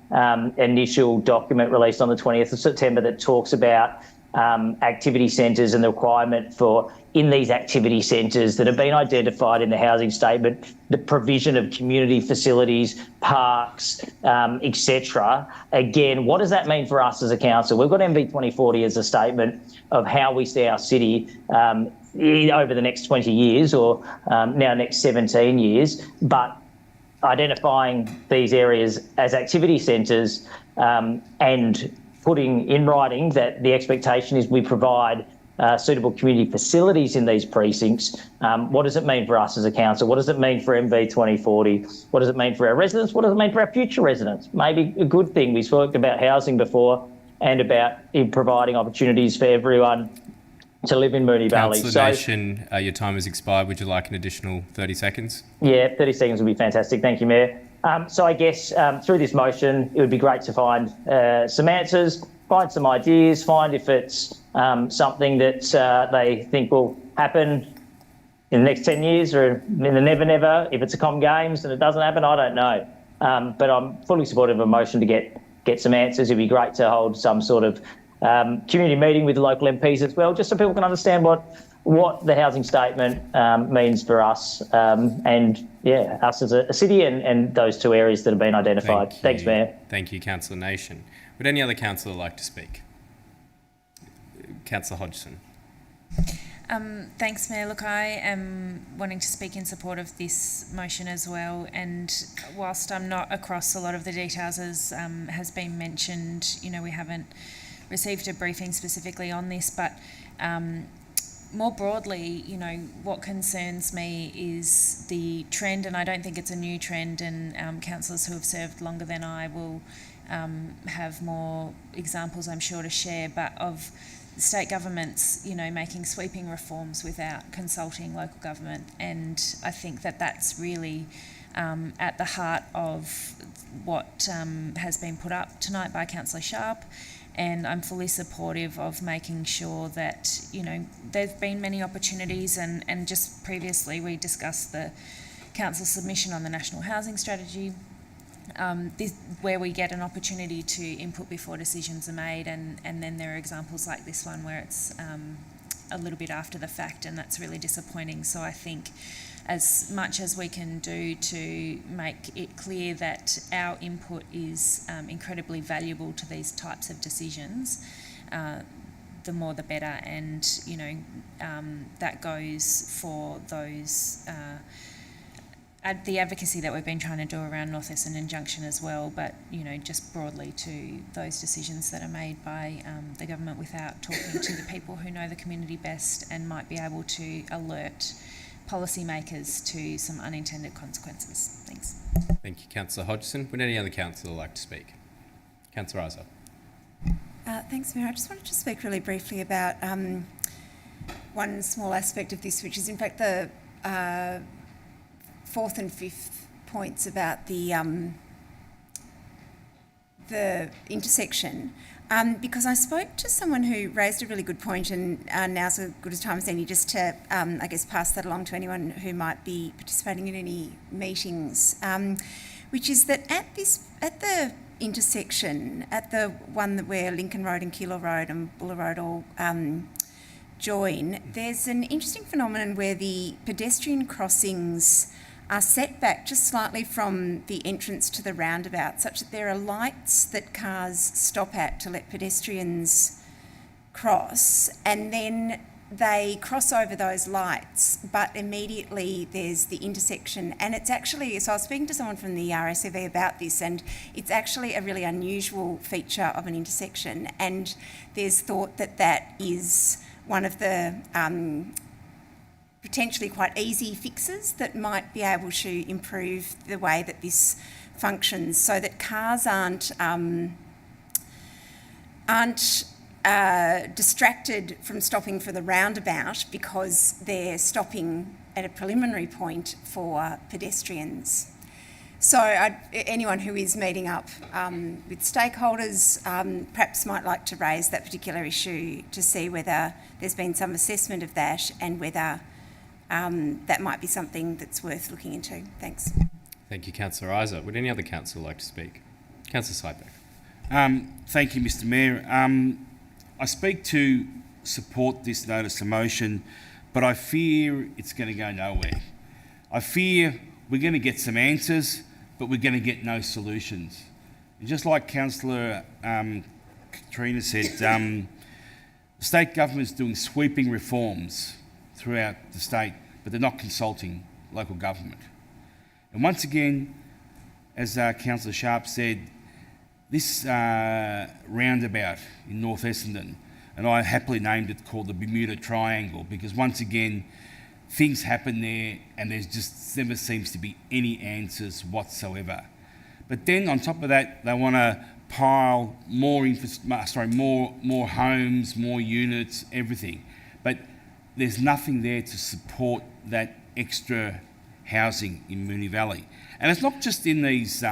initial document released on the 20th of September that talks about activity centres and the requirement for, in these activity centres that have been identified in the housing statement, the provision of community facilities, parks, etc. Again, what does that mean for us as a council? We've got MV 2040 as a statement of how we see our city over the next 20 years or now next 17 years, but identifying these areas as activity centres and putting in writing that the expectation is we provide suitable community facilities in these precincts. What does it mean for us as a council? What does it mean for MV 2040? What does it mean for our residents? What does it mean for our future residents? Maybe a good thing. We spoke about housing before and about providing opportunities for everyone to live in Moonee Valley.
Councillor Nation, your time has expired. Would you like an additional 30 seconds?
Yeah, 30 seconds would be fantastic. Thank you, Mayor. So I guess through this motion, it would be great to find some answers, find some ideas, find if it's something that they think will happen in the next 10 years or in the never. If it's a Com Games and it doesn't happen, I don't know. But I'm fully supportive of a motion to get some answers. It'd be great to hold some sort of community meeting with the local MPs as well, just so people can understand what the housing statement means for us and, yeah, us as a city and those two areas that have been identified. Thanks, Mayor.
Thank you, Councillor Nation. Would any other councillor like to speak? Councillor Hodgson.
Thanks, Mayor. Look, I am wanting to speak in support of this motion as well. And whilst I'm not across a lot of the details, as has been mentioned, you know, we haven't received a briefing specifically on this, but more broadly, you know, what concerns me is the trend, and I don't think it's a new trend, and councillors who have served longer than I will have more examples, I'm sure, to share, but of state governments, you know, making sweeping reforms without consulting local government. And I think that that's really at the heart of what has been put up tonight by Councillor Sharp. And I'm fully supportive of making sure that, you know, there've been many opportunities, and just previously we discussed the council submission on the National Housing Strategy, where we get an opportunity to input before decisions are made, and then there are examples like this one where it's a little bit after the fact, and that's really disappointing. So I think as much as we can do to make it clear that our input is incredibly valuable to these types of decisions, the more the better. And, you know, that goes for those the advocacy that we've been trying to do around North Essendon Junction as well, but, you know, just broadly to those decisions that are made by the government without talking to the people who know the community best and might be able to alert policymakers to some unintended consequences. Thanks.
Thank you, Councillor Hodgson. Would any other councillor like to speak? Councillor Isa.
Thanks, Mayor. I just wanted to speak really briefly about one small aspect of this, which is in fact the fourth and fifth points about the intersection. Because I spoke to someone who raised a really good point, and now's as good a time as any just to, I guess, pass that along to anyone who might be participating in any meetings, which is that at the intersection, at the one that where Lincoln Road and Keilor Road and Buller Road all join, there's an interesting phenomenon where the pedestrian crossings are set back just slightly from the entrance to the roundabout, such that there are lights that cars stop at to let pedestrians cross, and then they cross over those lights, but immediately there's the intersection. And it's actually, so I was speaking to someone from the RSCV about this, and it's actually a really unusual feature of an intersection, and there's thought that that is one of the potentially quite easy fixes that might be able to improve the way that this functions, so that cars aren't distracted from stopping for the roundabout because they're stopping at a preliminary point for pedestrians. So anyone who is meeting up with stakeholders perhaps might like to raise that particular issue to see whether there's been some assessment of that and whether that might be something that's worth looking into. Thanks.
Thank you, Councillor Isa. Would any other councillor like to speak? Councillor Sypeck.
Thank you, Mr Mayor. I speak to support this notice of motion, but I fear it's going to go nowhere. I fear we're going to get some answers, but we're going to get no solutions. And just like Councillor Katrina said, the state government's doing sweeping reforms throughout the state, but they're not consulting local government. And once again, as Councillor Sharp said, this roundabout in North Essendon, and I happily named it called the Bermuda Triangle, because once again, things happen there and there's just never seems to be any answers whatsoever. But then on top of that, they want to pile more homes, more units, everything. But there's nothing there to support that extra housing in Moonee Valley. And it's not just in these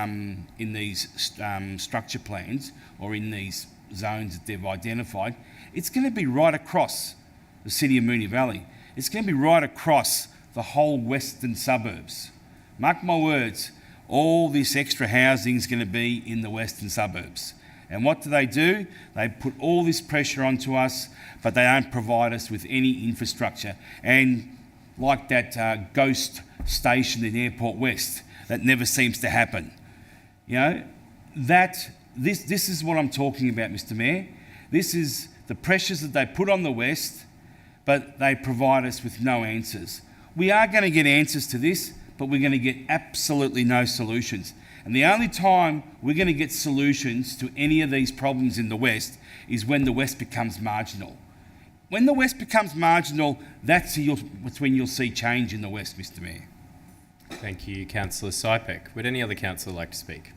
structure plans or in these zones that they've identified. It's going to be right across the city of Moonee Valley. It's going to be right across the whole western suburbs. Mark my words, all this extra housing is going to be in the western suburbs. And what do? They put all this pressure onto us, but they don't provide us with any infrastructure. And like that ghost station in Airport West, that never seems to happen. You know, this is what I'm talking about, Mr. Mayor. This is the pressures that they put on the West, but they provide us with no answers. We are going to get answers to this, but we're going to get absolutely no solutions. And the only time we're going to get solutions to any of these problems in the West is when the West becomes marginal. When the West becomes marginal, that's when you'll see change in the West, Mr. Mayor.
Thank you, Councillor Sypek. Would any other councillor like to speak?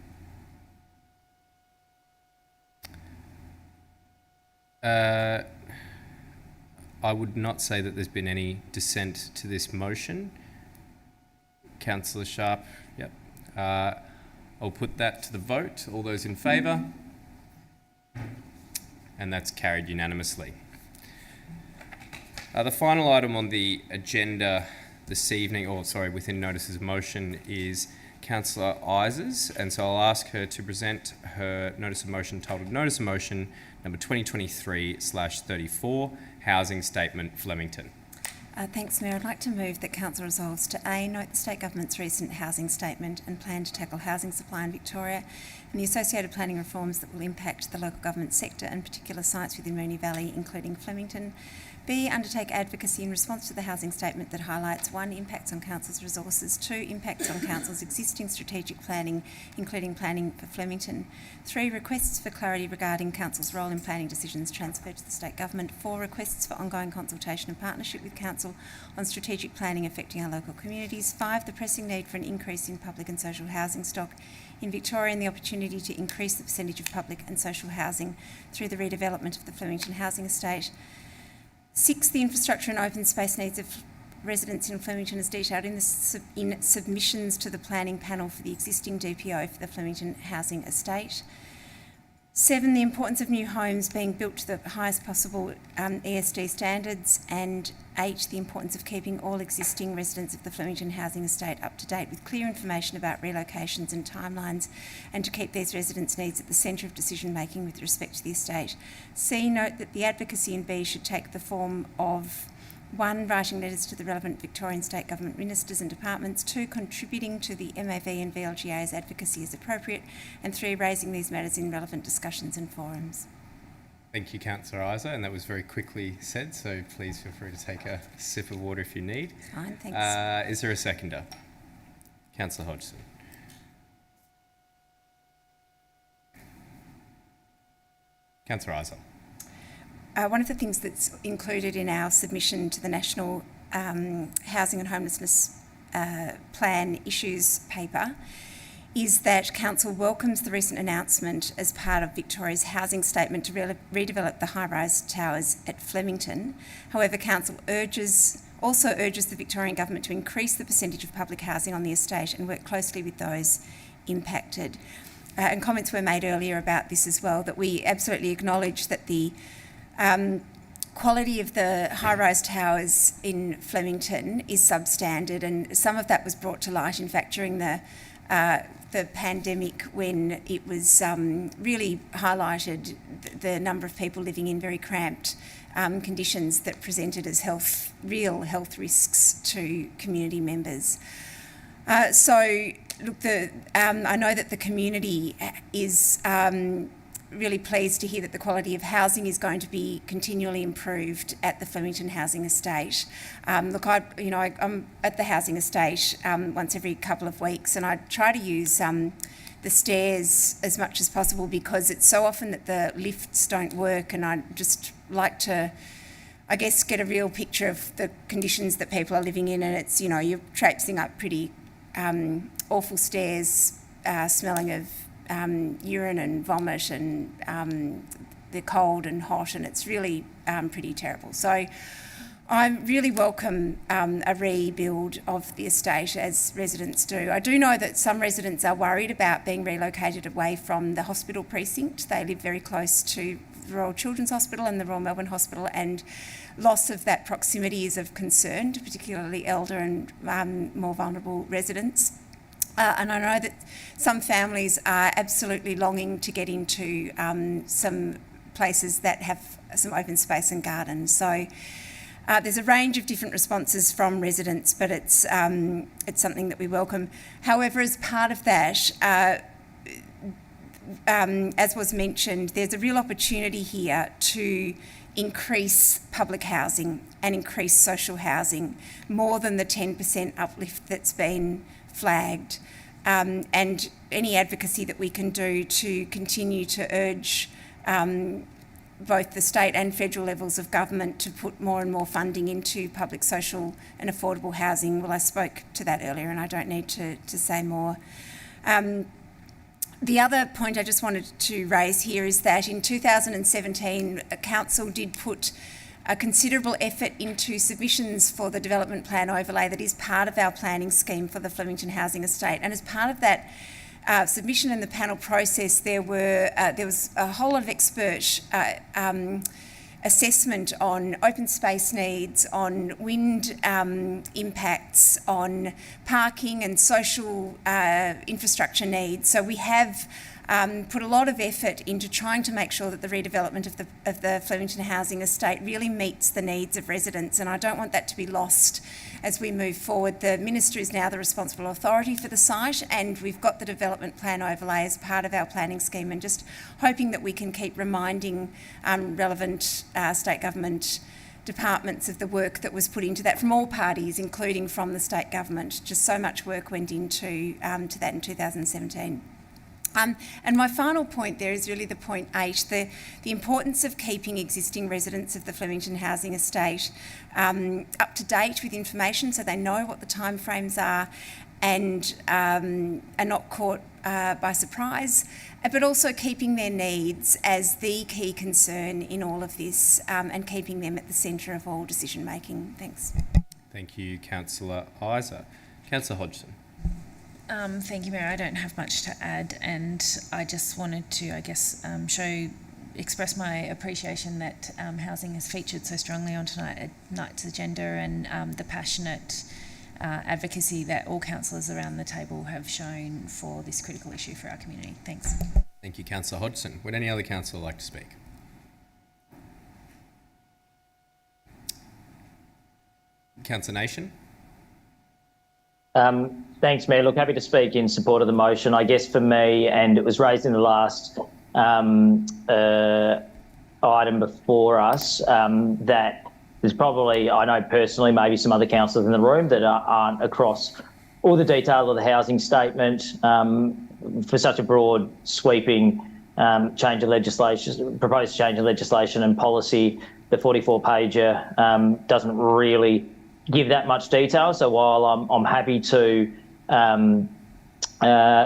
I would not say that there's been any dissent to this motion. Councillor Sharp, yep. I'll put that to the vote. All those in favour? And that's carried unanimously. The final item on the agenda this evening, within notices of motion, is Councillor Isers, and so I'll ask her to present her notice of motion titled Notice of Motion number 2023/34, Housing Statement, Flemington.
Thanks, Mayor. I'd like to move that Council resolves to A, note the State Government's recent housing statement and plan to tackle housing supply in Victoria and the associated planning reforms that will impact the local government sector and particular sites within Moonee Valley, including Flemington. B, undertake advocacy in response to the housing statement that highlights 1, impacts on Council's resources, 2, impacts on Council's existing strategic planning, including planning for Flemington, 3, requests for clarity regarding Council's role in planning decisions transferred to the State Government, 4, requests for ongoing consultation and partnership with Council on strategic planning affecting our local communities, 5, the pressing need for an increase in public and social housing stock in Victoria and the opportunity to increase the percentage of public and social housing through the redevelopment of the Flemington housing estate, 6, the infrastructure and open space needs of residents in Flemington as detailed in submissions to the planning panel for the existing DPO for the Flemington housing estate. 7, the importance of new homes being built to the highest possible ESD standards. And 8, the importance of keeping all existing residents of the Flemington housing estate up to date with clear information about relocations and timelines, and to keep these residents' needs at the centre of decision making with respect to the estate. C, note that the advocacy in B should take the form of 1, writing letters to the relevant Victorian State Government ministers and departments, 2, contributing to the MAV and VLGA's advocacy as appropriate, and 3, raising these matters in relevant discussions and forums.
Thank you, Councillor Iser, and that was very quickly said, so please feel free to take a sip of water if you need.
Fine, thanks.
Is there a seconder? Councillor Hodgson. Councillor Iser.
One of the things that's included in our submission to the National Housing and Homelessness Plan Issues paper is that Council welcomes the recent announcement as part of Victoria's housing statement to redevelop the high-rise towers at Flemington. However, Council also urges the Victorian Government to increase the percentage of public housing on the estate and work closely with those impacted. And comments were made earlier about this as well, that we absolutely acknowledge that the quality of the high-rise towers in Flemington is substandard, and some of that was brought to light, in fact, during the the pandemic, when it was really highlighted the number of people living in very cramped conditions that presented as real health risks to community members. So, look, I know that the community is really pleased to hear that the quality of housing is going to be continually improved at the Flemington Housing Estate. Look, I'm at the housing estate once every couple of weeks, and I try to use the stairs as much as possible because it's so often that the lifts don't work, and I just like to, I guess, get a real picture of the conditions that people are living in, and it's, you're traipsing up pretty awful stairs, smelling of urine and vomit, and they're cold and hot, and it's really pretty terrible. So I really welcome a rebuild of the estate, as residents do. I do know that some residents are worried about being relocated away from the hospital precinct. They live very close to the Royal Children's Hospital and the Royal Melbourne Hospital, and loss of that proximity is of concern, particularly elder and more vulnerable residents. And I know that some families are absolutely longing to get into some places that have some open space and gardens. So there's a range of different responses from residents, but it's something that we welcome. However, as part of that, as was mentioned, there's a real opportunity here to increase public housing and increase social housing more than the 10% uplift that's been flagged, and any advocacy that we can do to continue to urge both the state and federal levels of government to put more and more funding into public, social and affordable housing. Well, I spoke to that earlier and I don't need to say more. The other point I just wanted to raise here is that in 2017, Council did put a considerable effort into submissions for the development plan overlay that is part of our planning scheme for the Flemington Housing Estate. And as part of that submission and the panel process, there was a whole lot of expert assessment on open space needs, on wind impacts, on parking and social infrastructure needs. So we have put a lot of effort into trying to make sure that the redevelopment of the Flemington Housing Estate really meets the needs of residents, and I don't want that to be lost as we move forward. The Minister is now the responsible authority for the site, and we've got the development plan overlay as part of our planning scheme, and just hoping that we can keep reminding relevant state government departments of the work that was put into that from all parties, including from the state government. Just so much work went into to that in 2017. And my final point there is really the point 8, the importance of keeping existing residents of the Flemington Housing Estate up to date with information so they know what the timeframes are and are not caught by surprise, but also keeping their needs as the key concern in all of this and keeping them at the centre of all decision making. Thanks.
Thank you, Councillor Isa. Councillor Hodgson.
Thank you, Mayor. I don't have much to add, and I just wanted to, express my appreciation that housing has featured so strongly on tonight's agenda, and the passionate advocacy that all councillors around the table have shown for this critical issue for our community. Thanks.
Thank you, Councillor Hodgson. Would any other councillor like to speak? Councillor Nation.
Thanks, Mayor. Look, happy to speak in support of the motion. I guess for me, and it was raised in the last item before us, that there's probably, I know personally, maybe some other councillors in the room that aren't across all the detail of the housing statement for such a broad, sweeping change of legislation, proposed change of legislation and policy. The 44-pager doesn't really give that much detail. So while I'm happy to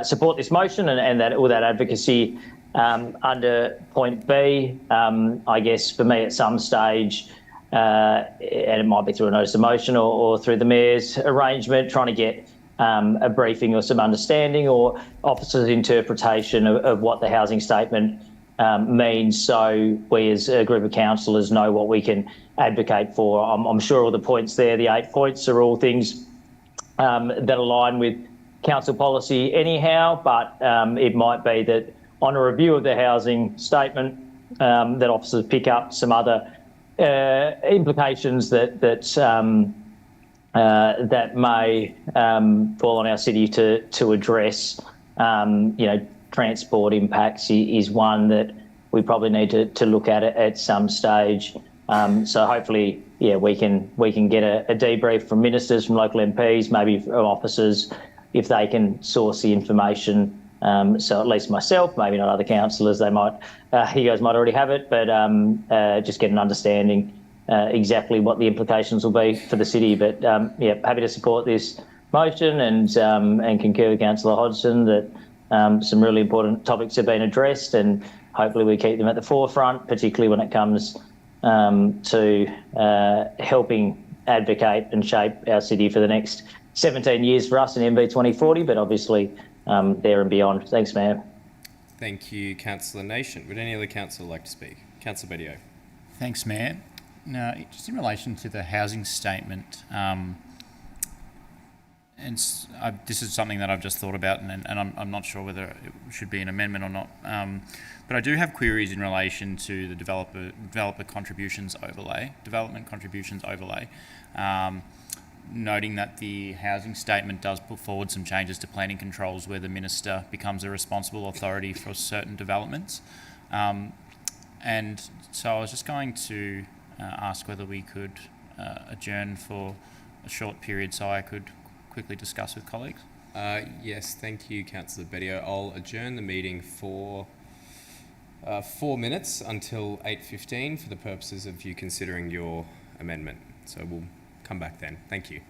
support this motion and that all that advocacy under point B, I guess for me at some stage, and it might be through a notice of motion or through the Mayor's arrangement, trying to get a briefing or some understanding or officers' interpretation of what the housing statement means, so we as a group of councillors know what we can advocate for. I'm sure all the points there, the 8 points, are all things that align with council policy anyhow, but it might be that on a review of the housing statement, that officers pick up some other implications that may fall on our city to address. Transport impacts is one that we probably need to look at some stage. So hopefully, we can get a debrief from ministers, from local MPs, maybe from officers, if they can source the information. So at least myself, maybe not other councillors, you guys might already have it, but just get an understanding exactly what the implications will be for the city. But happy to support this motion and concur with Councillor Hodgson that some really important topics have been addressed, and hopefully we keep them at the forefront, particularly when it comes to helping advocate and shape our city for the next 17 years for us in MV 2040, but obviously there and beyond. Thanks, Mayor.
Thank you, Councillor Nation. Would any other councillor like to speak? Councillor Bedio.
Thanks, Mayor. Now, just in relation to the housing statement, this is something that I've just thought about, and I'm not sure whether it should be an amendment or not. But I do have queries in relation to the development contributions overlay, noting that the housing statement does put forward some changes to planning controls where the minister becomes a responsible authority for certain developments. And so I was just going to ask whether we could adjourn for a short period so I could quickly discuss with colleagues.
Yes, thank you, Councillor Bedio. I'll adjourn the meeting for 4 minutes until 8:15 for the purposes of you considering your amendment. So we'll come back then. Thank you.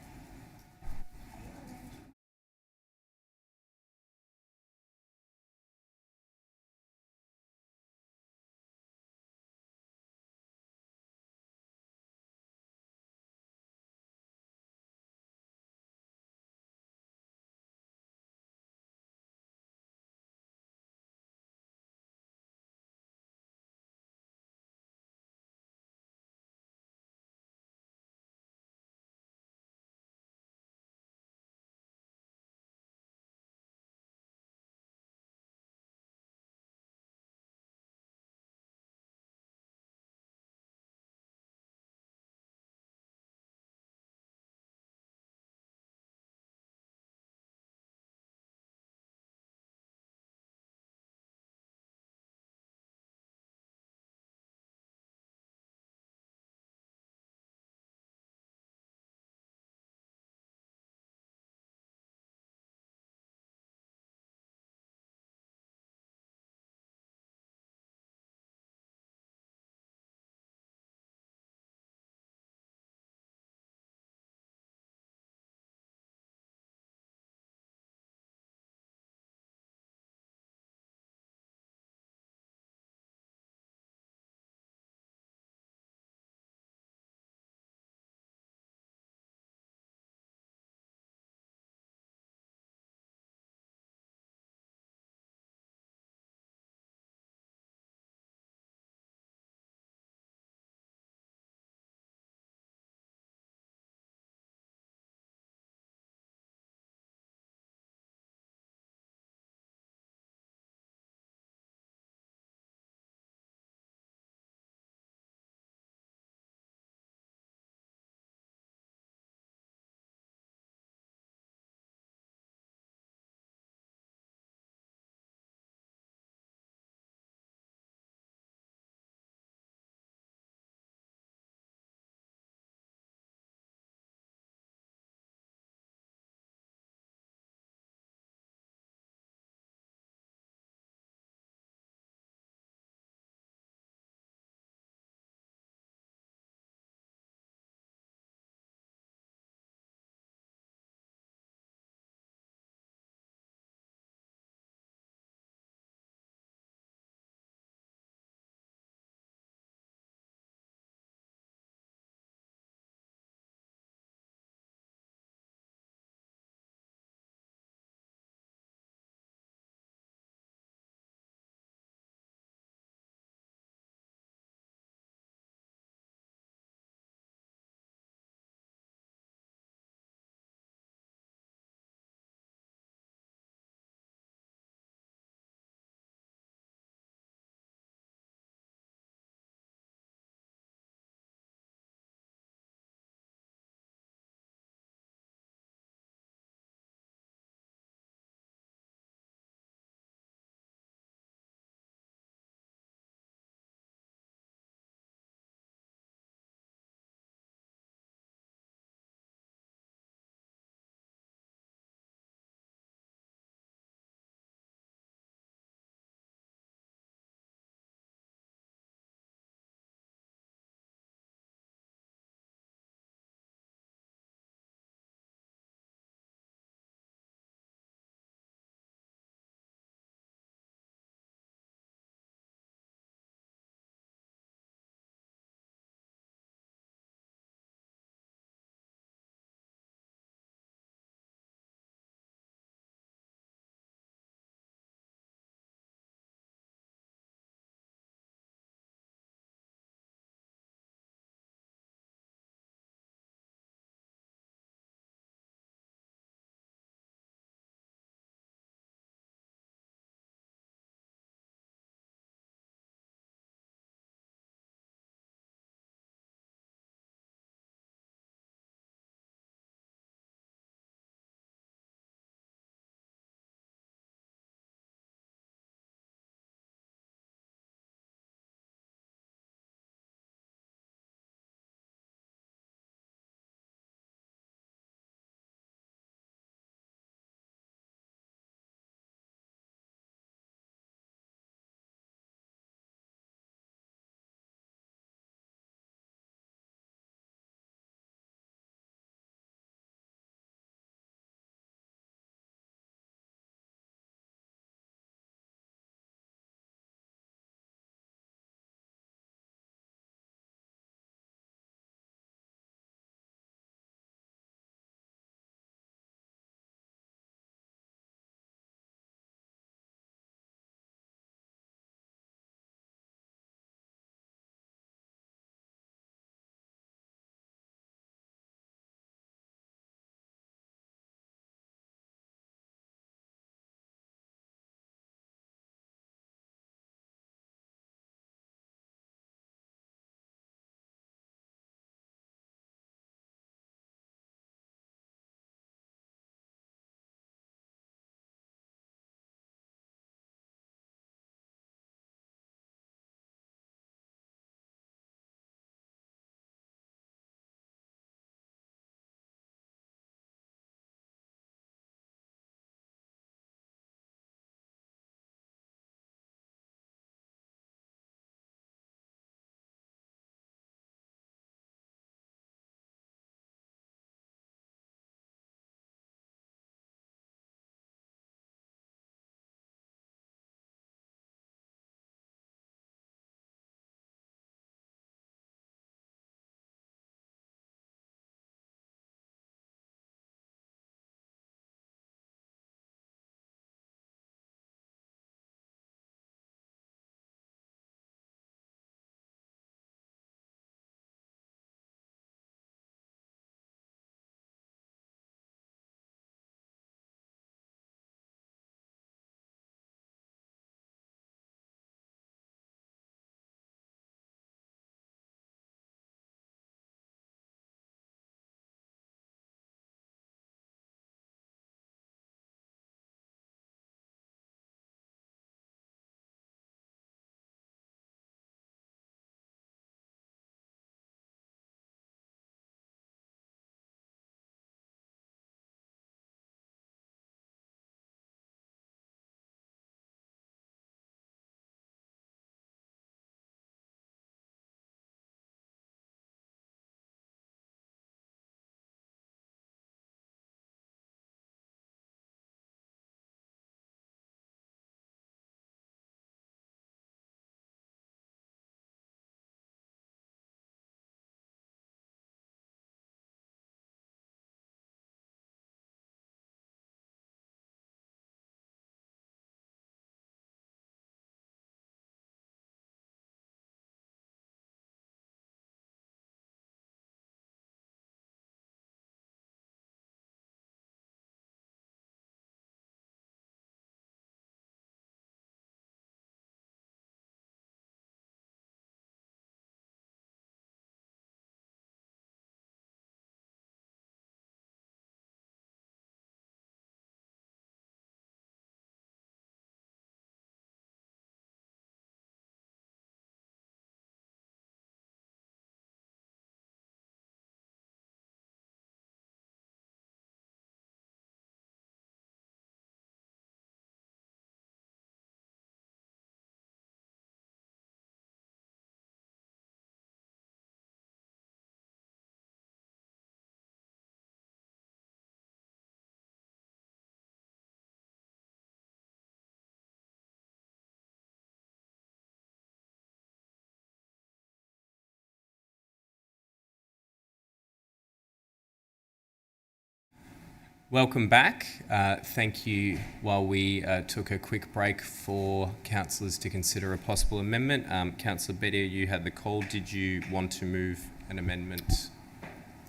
Welcome back. Thank you. While we took a quick break for councillors to consider a possible amendment, Councillor Bedia, you had the call. Did you want to move an amendment?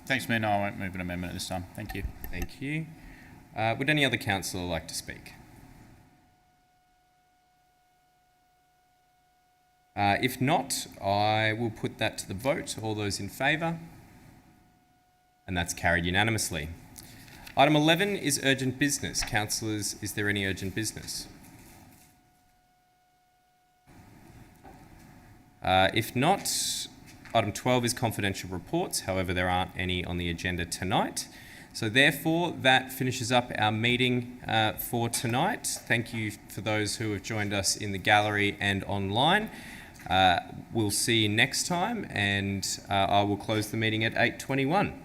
Thanks, Mayor. No, I won't move an amendment at this time. Thank you.
Thank you. Would any other councillor like to speak? If not, I will put that to the vote. All those in favour? And that's carried unanimously. Item 11 is urgent business. Councillors, is there any urgent business? If not, item 12 is confidential reports. However, there aren't any on the agenda tonight. So therefore, that finishes up our meeting for tonight. Thank you for those who have joined us in the gallery and online. We'll see you next time, and I will close the meeting at 8:21.